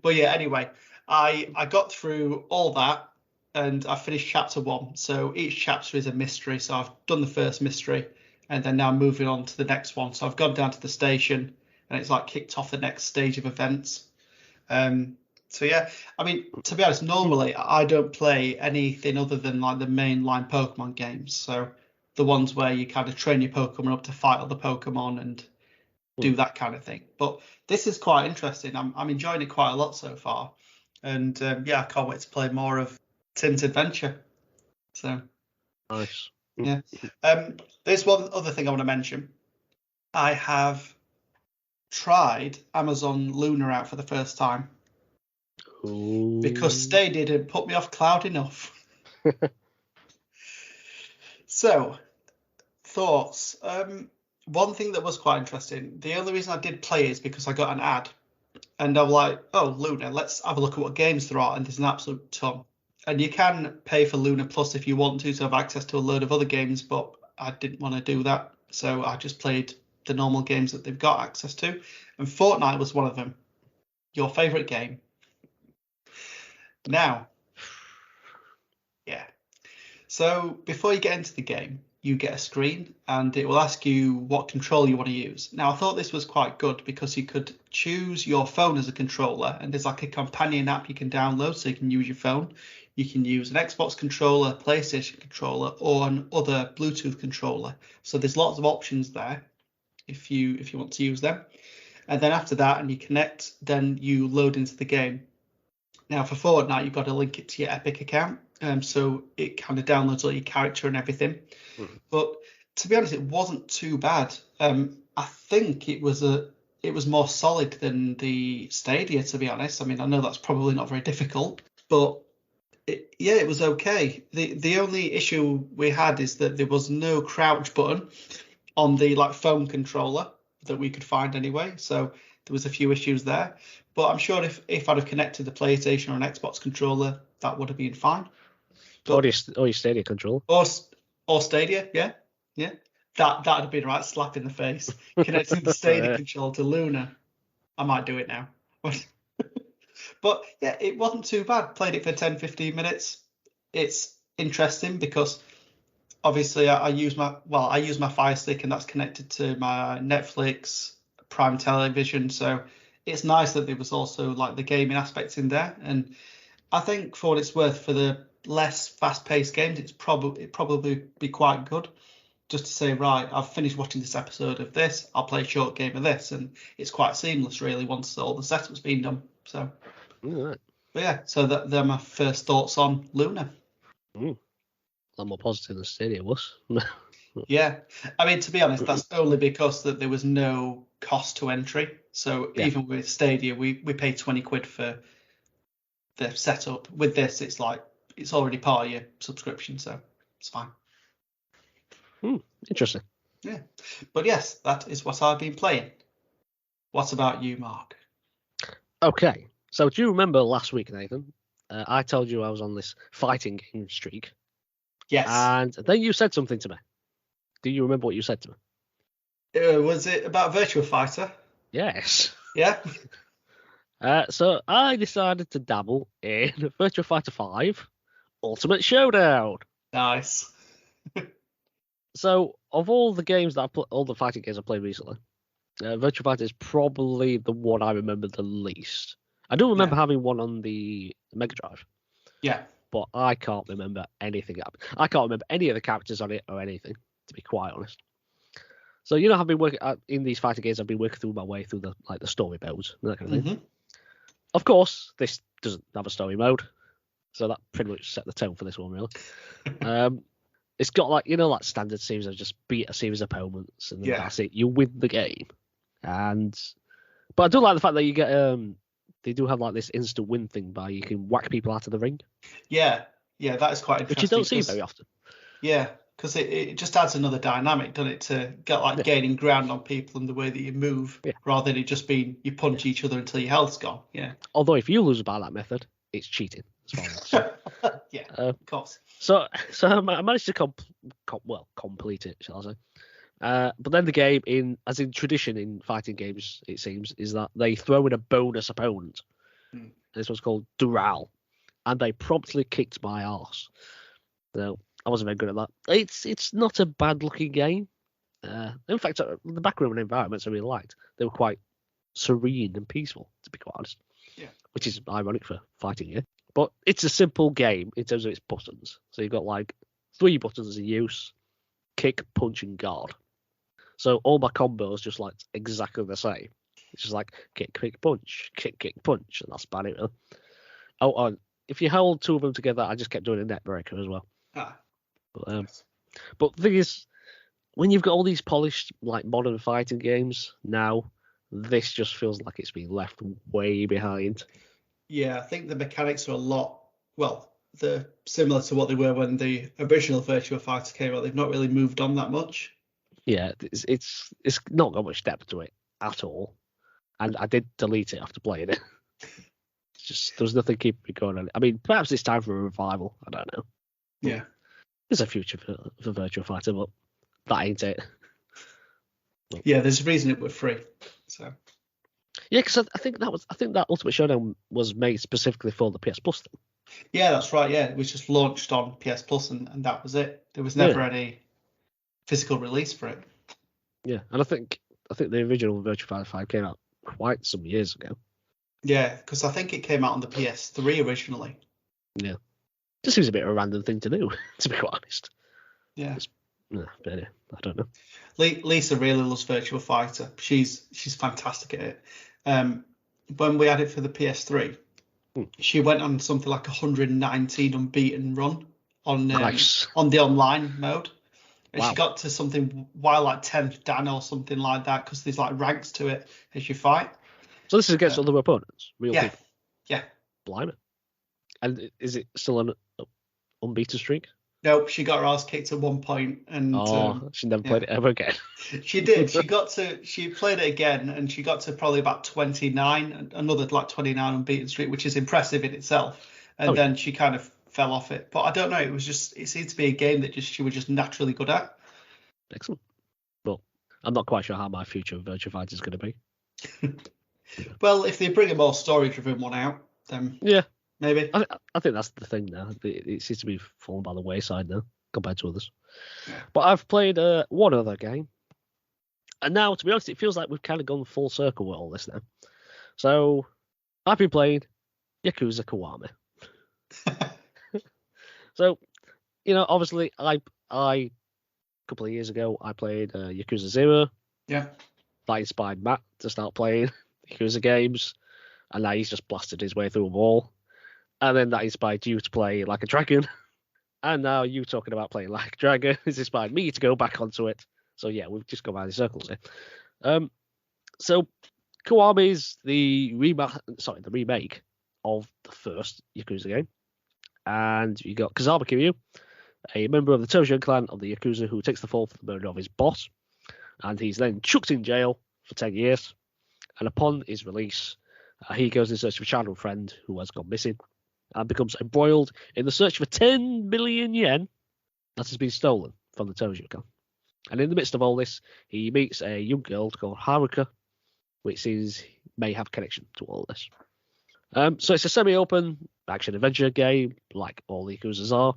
but yeah, anyway, I got through all that and I finished chapter 1. So each chapter is a mystery. So I've done the first mystery and then now moving on to the next one. So I've gone down to the station and it's like kicked off the next stage of events. So yeah, I mean, to be honest, normally I don't play anything other than like the mainline Pokemon games. So the ones where you kind of train your Pokemon up to fight other Pokemon and do that kind of thing. But this is quite interesting. I'm enjoying it quite a lot so far. And yeah, I can't wait to play more of Tim's adventure. So nice. Yeah. There's one other thing I want to mention. I have tried Amazon Luna out for the first time. Ooh. Because they didn't put me off Cloud enough. So, thoughts. One thing that was quite interesting, the only reason I did play is because I got an ad. And I was like, oh, Luna, let's have a look at what games there are. And there's an absolute ton. And you can pay for Luna Plus if you want to have access to a load of other games, but I didn't want to do that. So I just played the normal games that they've got access to. And Fortnite was one of them. Your favourite game. Now, yeah. So before you get into the game, you get a screen and it will ask you what controller you want to use. Now, I thought this was quite good because you could choose your phone as a controller, and there's like a companion app you can download so you can use your phone. You can use an Xbox controller, PlayStation controller, or an other Bluetooth controller. So there's lots of options there if you want to use them. And then after that, and you connect, then you load into the game. Now for Fortnite, you've got to link it to your Epic account, so it kind of downloads all your character and everything. But to be honest, it wasn't too bad. I think it was more solid than the Stadia, to be honest. I mean, I know that's probably not very difficult, but it was okay. The only issue we had is that there was no crouch button on the phone controller that we could find anyway. So there was a few issues there. But I'm sure if I'd have connected the PlayStation or an Xbox controller, that would have been fine. Or your Stadia controller. Or Stadia, yeah. That'd have been a right slap in the face. Connecting the Stadia controller to Luna. I might do it now. But yeah, it wasn't too bad. Played it for 10, 15 minutes. It's interesting because obviously I use my Fire Stick, and that's connected to my Netflix, Prime Television. So it's nice that there was also the gaming aspects in there. And I think for what it's worth, for the less fast-paced games, it'd probably be quite good. Just to say, right, I've finished watching this episode of this, I'll play a short game of this, and it's quite seamless really once all the setup's been done. So, right. But yeah, so they're my first thoughts on Luna. A lot more positive than Stadia was. Yeah, I mean, to be honest, that's only because that there was no cost to entry. So even with Stadia, we paid £20 for the setup. With this, it's already part of your subscription, so it's fine. Interesting. Yeah, but yes, that is what I've been playing. What about you, Mark? Okay, so do you remember last week, Nathan? I told you I was on this fighting game streak. Yes. And then you said something to me. Do you remember what you said to me? Was it about Virtua Fighter? Yes. Yeah. So I decided to dabble in Virtua Fighter 5 Ultimate Showdown. Nice. So of all the games that all the fighting games I've played recently, Virtua Fighter is probably the one I remember the least. I do remember having one on the Mega Drive. Yeah. But I can't remember anything. I can't remember any of the characters on it or anything, to be quite honest. So I've been working in these fighting games. I've been working through my way through the story modes and that kind of thing. Of course, this doesn't have a story mode, so that pretty much set the tone for this one, really. It's got standard series of just beat a series of opponents, and then that's it. You win the game, but I do like the fact that you get they do have this instant win thing by you can whack people out of the ring. Yeah, that is quite interesting. Which you don't see very often. Yeah, because it just adds another dynamic, doesn't it, to get gaining ground on people and the way that you move, rather than it just being you punch each other until your health's gone. Yeah. Although if you lose by that method, it's cheating. Yeah, of course. So I managed to complete it, shall I say? But then the game, as in tradition in fighting games, it seems, is that they throw in a bonus opponent. And this one's called Dural, and they promptly kicked my arse. So I wasn't very good at that. It's not a bad looking game. In fact, the background and environments I really liked. They were quite serene and peaceful, to be quite honest. Yeah. Which is ironic for fighting game. But it's a simple game in terms of its buttons. So you've got 3 buttons in use: kick, punch, and guard. So all my combos just exactly the same. It's just kick, kick, punch, kick, kick, punch, and that's about it. Really. Oh, and if you hold 2 of them together, I just kept doing a net breaker as well. But the thing is, when you've got all these polished modern fighting games now, this just feels like it's been left way behind. Yeah, I think the mechanics are they're similar to what they were when the original Virtua Fighter came out. They've not really moved on that much. Yeah, it's not got much depth to it at all. And I did delete it after playing it. It's just, there's nothing keeping me going on it. I mean, perhaps it's time for a revival. I don't know. Yeah. There's a future for Virtua Fighter, but that ain't it. Yeah, there's a reason it was free. So. Yeah, because I think that Ultimate Showdown was made specifically for the PS Plus thing. Yeah, that's right. Yeah, it was just launched on PS Plus, and that was it. There was never any physical release for it. Yeah, and I think the original Virtua Fighter 5 came out quite some years ago. Yeah, because I think it came out on the PS3 originally. Yeah, just seems a bit of a random thing to do, to be quite honest. Yeah. But anyway, I don't know. Lisa really loves Virtua Fighter. She's fantastic at it. When we had it for the PS3, she went on something like 119 unbeaten run on on the online mode. And she got to something like 10th Dan or something like that, because there's like ranks to it as you fight. So this is against other opponents, real people? Yeah. Blimey. And is it still an unbeaten streak? Nope, she got her ass kicked at one point, and she never played it ever again. She did. She played it again, and she got to probably about 29, another like 29 unbeaten streak, which is impressive in itself. And then she kind of fell off it. But I don't know. It seemed to be a game that she was just naturally good at. Excellent. But I'm not quite sure how my future of Virtua Fighter is going to be. Well, if they bring a more story-driven one out, then maybe. I think that's the thing now. It seems to be fallen by the wayside now compared to others. Yeah. But I've played one other game. And now, to be honest, it feels like we've kind of gone full circle with all this now. So I've been playing Yakuza Kiwami. So, obviously, I a couple of years ago, I played Yakuza 0. Yeah. That inspired Matt to start playing Yakuza games. And now he's just blasted his way through them all. And then that inspired you to play Like a Dragon. And now you talking about playing Like a Dragon has inspired me to go back onto it. So yeah, we've just gone around in circles here. So Kiwami is the remake of the first Yakuza game. And you got Kazama Kiryu, a member of the Tojo clan of the Yakuza who takes the fall for the murder of his boss. And he's then chucked in jail for 10 years. And upon his release, he goes in search of a childhood friend who has gone missing and becomes embroiled in the search for 10 million yen that has been stolen from the Tojo clan. And in the midst of all this, he meets a young girl called Haruka, which may have a connection to all this. So it's a semi-open action-adventure game, like all the Yakuzas are.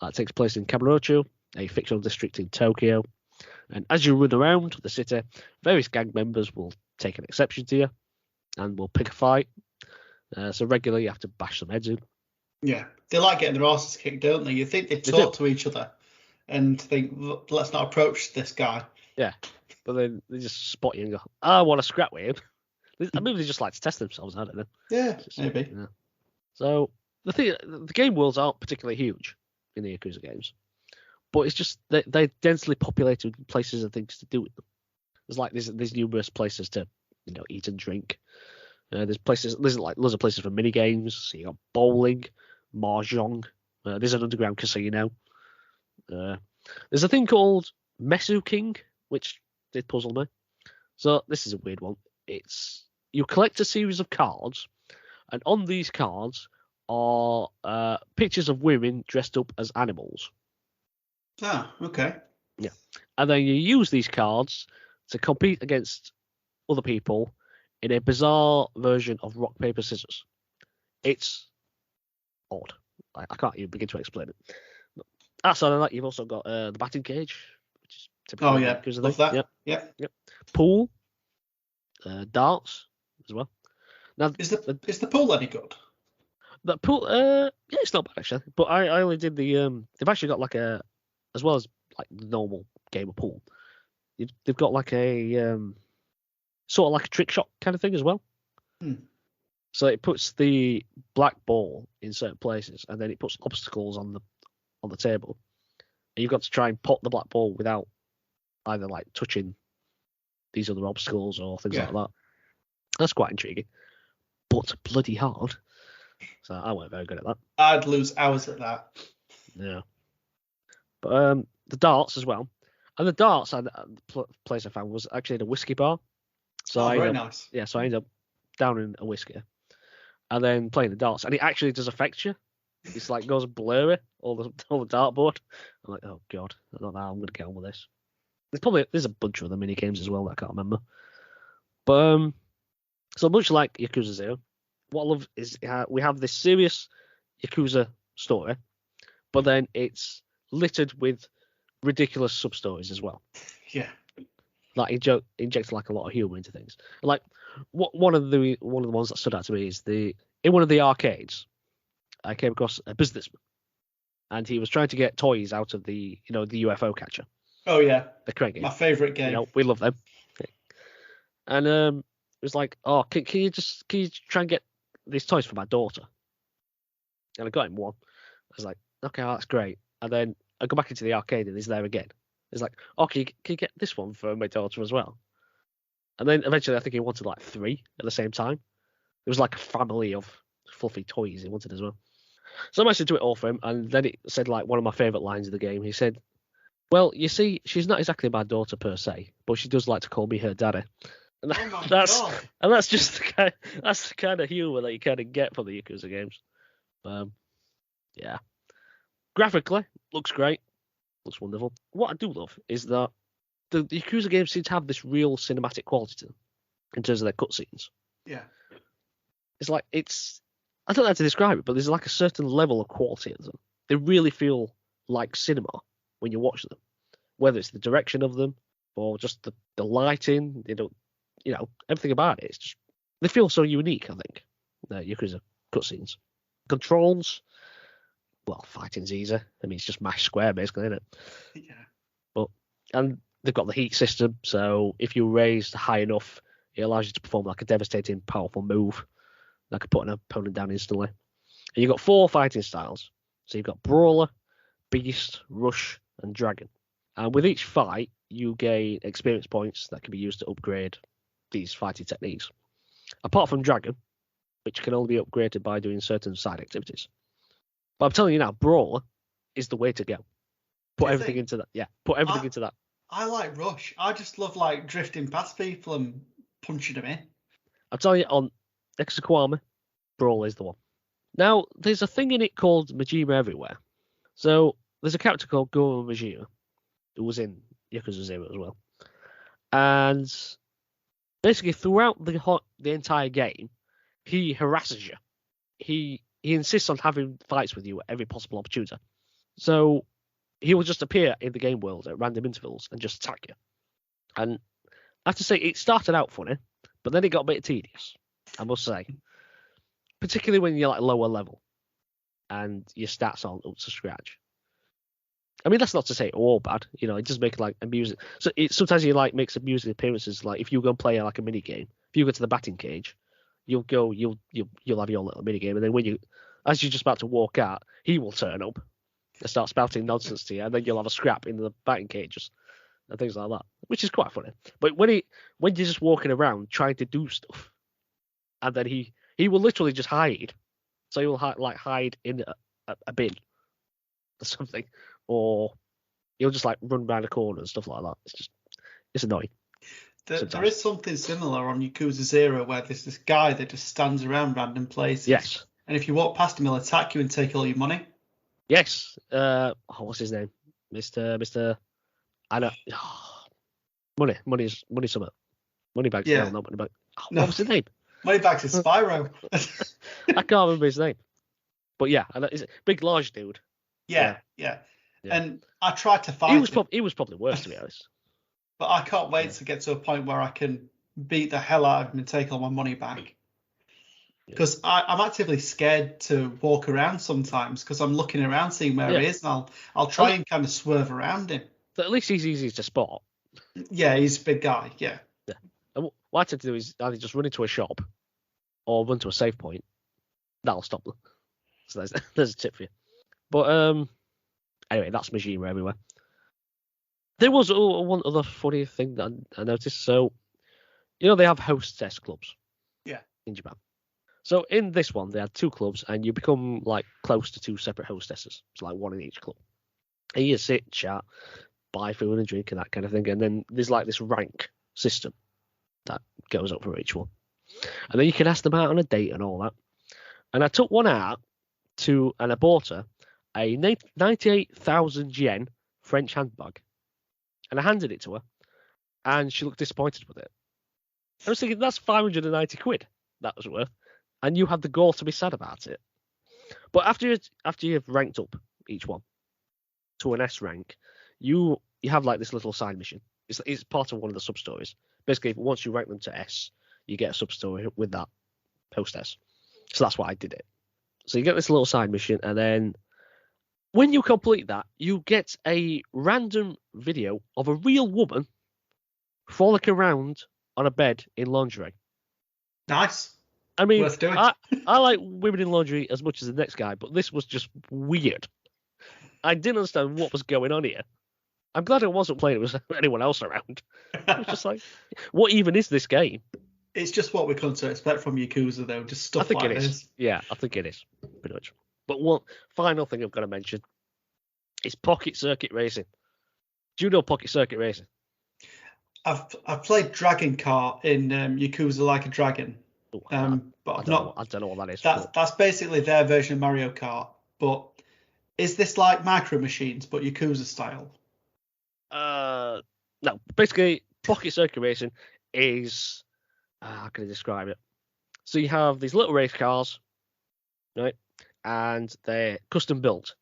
That takes place in Kamurocho, a fictional district in Tokyo. And as you run around the city, various gang members will take an exception to you and will pick a fight. So regularly you have to bash some heads in. Yeah, they like getting their asses kicked, don't they? You think they talk to each other and think, let's not approach this guy. Yeah, but then they just spot you and go, I want to scrap with him. Maybe they just like to test themselves, I don't know. Yeah, maybe. Yeah. So the game worlds aren't particularly huge in the Yakuza games, but it's just they're densely populated with places and things to do with them. There's numerous places to eat and drink. There's like loads of places for mini games. So you got bowling, mahjong. There's an underground casino. There's a thing called Mesu King, which did puzzle me. So this is a weird one. You collect a series of cards, and on these cards are pictures of women dressed up as animals. Ah, okay. Yeah, and then you use these cards to compete against other people in a bizarre version of rock, paper, scissors. It's odd. I can't even begin to explain it. Outside of that, you've also got the batting cage, which is typical. Oh yeah, love that. Yep. Pool, darts as well. Now, is the pool any good? The pool, yeah, it's not bad actually. But I only did the they've actually got like as well as like the normal game of pool. They've got like a sort of like a trick shot kind of thing as well. So it puts the black ball in certain places, and then it puts obstacles on the table. And you've got to try and pop the black ball without either like touching these other obstacles or things like that. That's quite intriguing, but bloody hard. So I weren't very good at that. I'd lose hours at that. Yeah. But the darts as well. And the darts, the place I found was actually in a whiskey bar. So very nice. Yeah, so I ended up downing a whiskey and then playing the darts. And it actually does affect you. It's like goes blurry, all the dartboard. I'm like, oh God, I don't know how I'm going to get on with this. There's a bunch of other mini games as well that I can't remember. But so much like Yakuza 0, what I love is we have this serious Yakuza story, but then it's littered with ridiculous sub stories as well. Yeah. Like injects like a lot of humor into things. Like one of the ones that stood out to me is in one of the arcades, I came across a businessman, and he was trying to get toys out of the the UFO catcher. Oh yeah, the crane game. My favourite game. We love them. And it was like, oh, can you try and get these toys for my daughter? And I got him one. I was like, okay, that's great. And then I go back into the arcade and he's there again. It's like, oh, can you get this one for my daughter as well? And then eventually I think he wanted like 3 at the same time. It was like a family of fluffy toys he wanted as well. So I managed to do it all for him. And then it said like one of my favourite lines of the game. He said, well, you see, she's not exactly my daughter per se, but she does like to call me her daddy. And that's just the kind of humour that you kind of get from the Yakuza games. Yeah. Graphically, looks great. Looks wonderful. What I do love is that the Yakuza games seem to have this real cinematic quality to them in terms of their cutscenes. Yeah. It's like I don't know how to describe it, but there's like a certain level of quality in them. They really feel like cinema when you watch them, whether it's the direction of them or just the lighting. They don't, everything about it. It's just they feel so unique. I think the Yakuza cutscenes, controls. Well, fighting's easy. I mean, it's just mash square basically, isn't it? Yeah. And they've got the heat system, so if you raise high enough, it allows you to perform like a devastating, powerful move that could put an opponent down instantly. And you've got 4 fighting styles. So you've got Brawler, Beast, Rush, and Dragon. And with each fight, you gain experience points that can be used to upgrade these fighting techniques. Apart from Dragon, which can only be upgraded by doing certain side activities. But I'm telling you now, Brawler is the way to go. Put everything into that. Yeah, put everything into that. I like Rush. I just love like drifting past people and punching them in. I'm telling you, on Exaquama, Brawler is the one. Now, there's a thing in it called Majima Everywhere. So there's a character called Goro Majima, who was in Yakuza 0 as well. And basically, throughout the entire game, he harasses you. He insists on having fights with you at every possible opportunity. So he will just appear in the game world at random intervals and just attack you. And I have to say, it started out funny, but then it got a bit tedious, I must say. Particularly when you're like lower level and your stats aren't up to scratch. I mean, that's not to say all bad, it just makes like amusing. So sometimes he like makes amusing appearances. Like if you go and play like a mini game, if you go to the batting cage, you'll have your little mini game, and then as you're just about to walk out, he will turn up and start spouting nonsense to you, and then you'll have a scrap in the batting cages and things like that, which is quite funny. But when you're just walking around trying to do stuff, and then he will literally just hide. So he will hide in a bin or something, or he'll just like run around a corner and stuff like that. It's annoying. There is something similar on Yakuza 0 where there's this guy that just stands around random places. Yes. And if you walk past him, he'll attack you and take all your money. Yes. What's his name? Mr. I know. Money something. Moneybags. Yeah. No, not Moneybag. What was his name? Moneybags is Spyro. I can't remember his name. But yeah, he's a big, large dude. Yeah. And I tried to find He was probably worse, to be honest. But I can't wait to get to a point where I can beat the hell out of him and take all my money back. Because I'm actively scared to walk around sometimes because I'm looking around seeing where he is, and I'll try and kind of swerve around him. But at least he's easy to spot. Yeah, he's a big guy, yeah. And what I tend to do is either just run into a shop or run to a save point. That'll stop them. So there's a tip for you. But anyway, that's Majima Everywhere. There was one other funny thing that I noticed. So, they have hostess clubs. Yeah. In Japan. So in this one, they had 2 clubs, and you become like close to 2 separate hostesses. It's like 1 in each club. And you sit, chat, buy food and drink and that kind of thing. And then there's like this rank system that goes up for each one. And then you can ask them out on a date and all that. And I took one out and I bought her a 98,000 yen French handbag. And I handed it to her, and she looked disappointed with it. I was thinking, that's 590 quid that was worth, and you had the gall to be sad about it. But after you've ranked up each one to an S rank, you have like this little side mission. It's part of one of the sub stories. Basically, once you rank them to S, you get a sub story with that post S. So that's why I did it. So you get this little side mission, and then when you complete that, you get a random video of a real woman frolicking around on a bed in lingerie. Nice. I mean, worth doing. I like women in lingerie as much as the next guy, but this was just weird. I didn't understand what was going on here. I'm glad I wasn't playing it with anyone else around. I was just like, what even is this game? It's just what we come to expect from Yakuza, though. Just stuff like this. Yeah, I think it is, pretty much. But one final thing I've got to mention is Pocket Circuit Racing. Do you know Pocket Circuit Racing? I've played Dragon Kart in Yakuza Like a Dragon. Ooh, but I don't know what that is. That's basically their version of Mario Kart. But is this like Micro Machines, but Yakuza style? No. Basically, Pocket Circuit Racing is how can I describe it? So you have these little race cars, right? And they're custom built,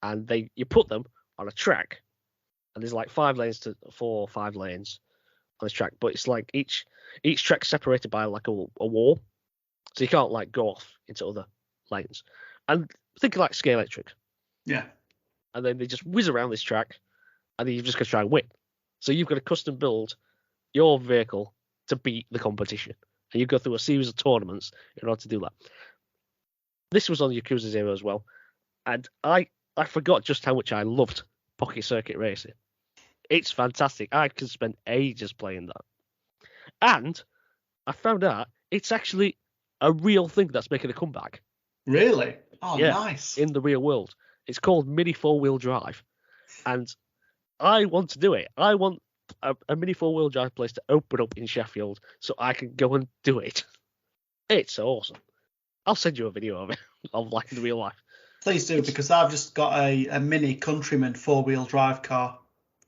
and you put them on a track, and there's like 4 or 5 lanes on this track, but it's like each track separated by like a wall, so you can't like go off into other lanes. And think of like Scale Electric. Yeah. And then they just whiz around this track, and then you've just got to try and win. So you've got to custom build your vehicle to beat the competition, and you go through a series of tournaments in order to do that. This was on Yakuza 0 as well, and I forgot just how much I loved Pocket Circuit Racing. It's fantastic. I could spend ages playing that. And I found out it's actually a real thing that's making a comeback. Really? Oh, yeah, nice. In the real world. It's called Mini 4-Wheel Drive. And I want to do it. I want a Mini 4-Wheel Drive place to open up in Sheffield so I can go and do it. It's awesome. I'll send you a video of it, of like in real life. Please do, because I've just got a Mini Countryman 4-wheel drive car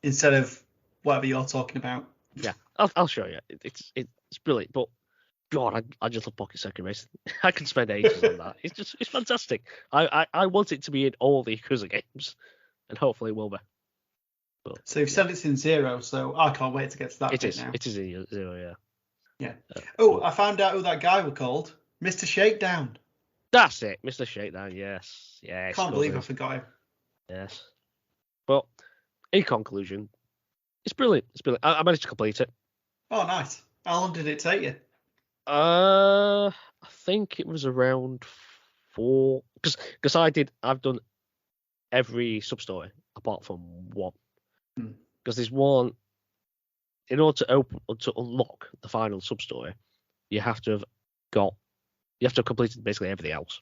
instead of whatever you're talking about. Yeah, I'll show you. It's brilliant, but God, I just love Pocket Circuit Racing. I can spend ages on that. It's fantastic. I want it to be in all the Yakuza games, and hopefully it will be. But, so you've said it's in 0, so I can't wait to get to that bit now. It is in 0, yeah. Yeah. I found out who that guy was called. Mr. Shakedown. That's it, Mr. Shakedown. Yes. Can't believe I forgot him. Yes. But in conclusion, it's brilliant. I managed to complete it. Oh, nice. How long did it take you? I think it was around 4. Because I've done every sub-story apart from one. Because there's one. In order to unlock the final sub-story, you have to have completed basically everything else.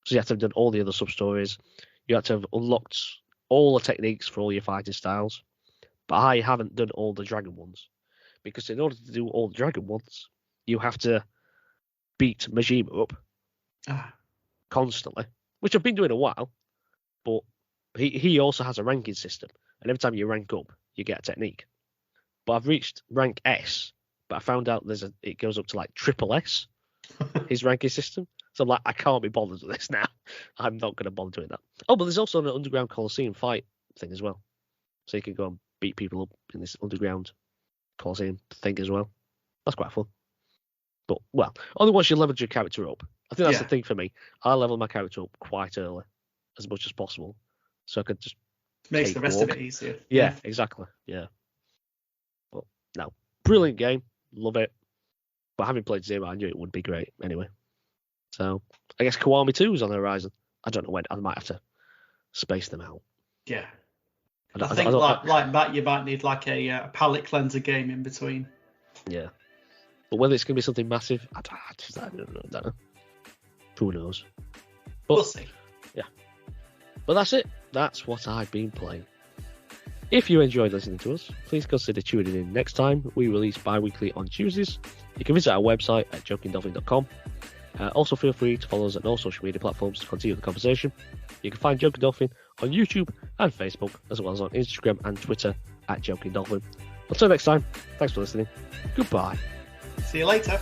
So you have to have done all the other sub-stories. You have to have unlocked all the techniques for all your fighting styles. But I haven't done all the dragon ones. Because in order to do all the dragon ones, you have to beat Majima up constantly, which I've been doing a while. But he also has a ranking system. And every time you rank up, you get a technique. But I've reached rank S, but I found out it goes up to like triple S, his ranking system. So I'm like, I can't be bothered with this now. I'm not going to bother doing that. Oh, but there's also an underground Coliseum fight thing as well. So you can go and beat people up in this underground Coliseum thing as well. That's quite fun. But, well, only once you level your character up. I think that's the thing for me. I level my character up quite early, as much as possible. So I could just makes the rest of it easier. Yeah, exactly. Yeah. But no, brilliant game. Love it. But having played 0, I knew it would be great anyway. So I guess Kiwami 2 is on the horizon. I don't know when. I might have to space them out. Yeah. I think like that, you might need like a palette cleanser game in between. Yeah. But whether it's going to be something massive, I don't know. Who knows? But, we'll see. Yeah. But that's it. That's what I've been playing. If you enjoyed listening to us, please consider tuning in next time. We release bi-weekly on Tuesdays. You can visit our website at jokingdolphin.com. Also, feel free to follow us on all social media platforms to continue the conversation. You can find Joking Dolphin on YouTube and Facebook, as well as on Instagram and Twitter at Joking Dolphin. Until next time, thanks for listening. Goodbye. See you later.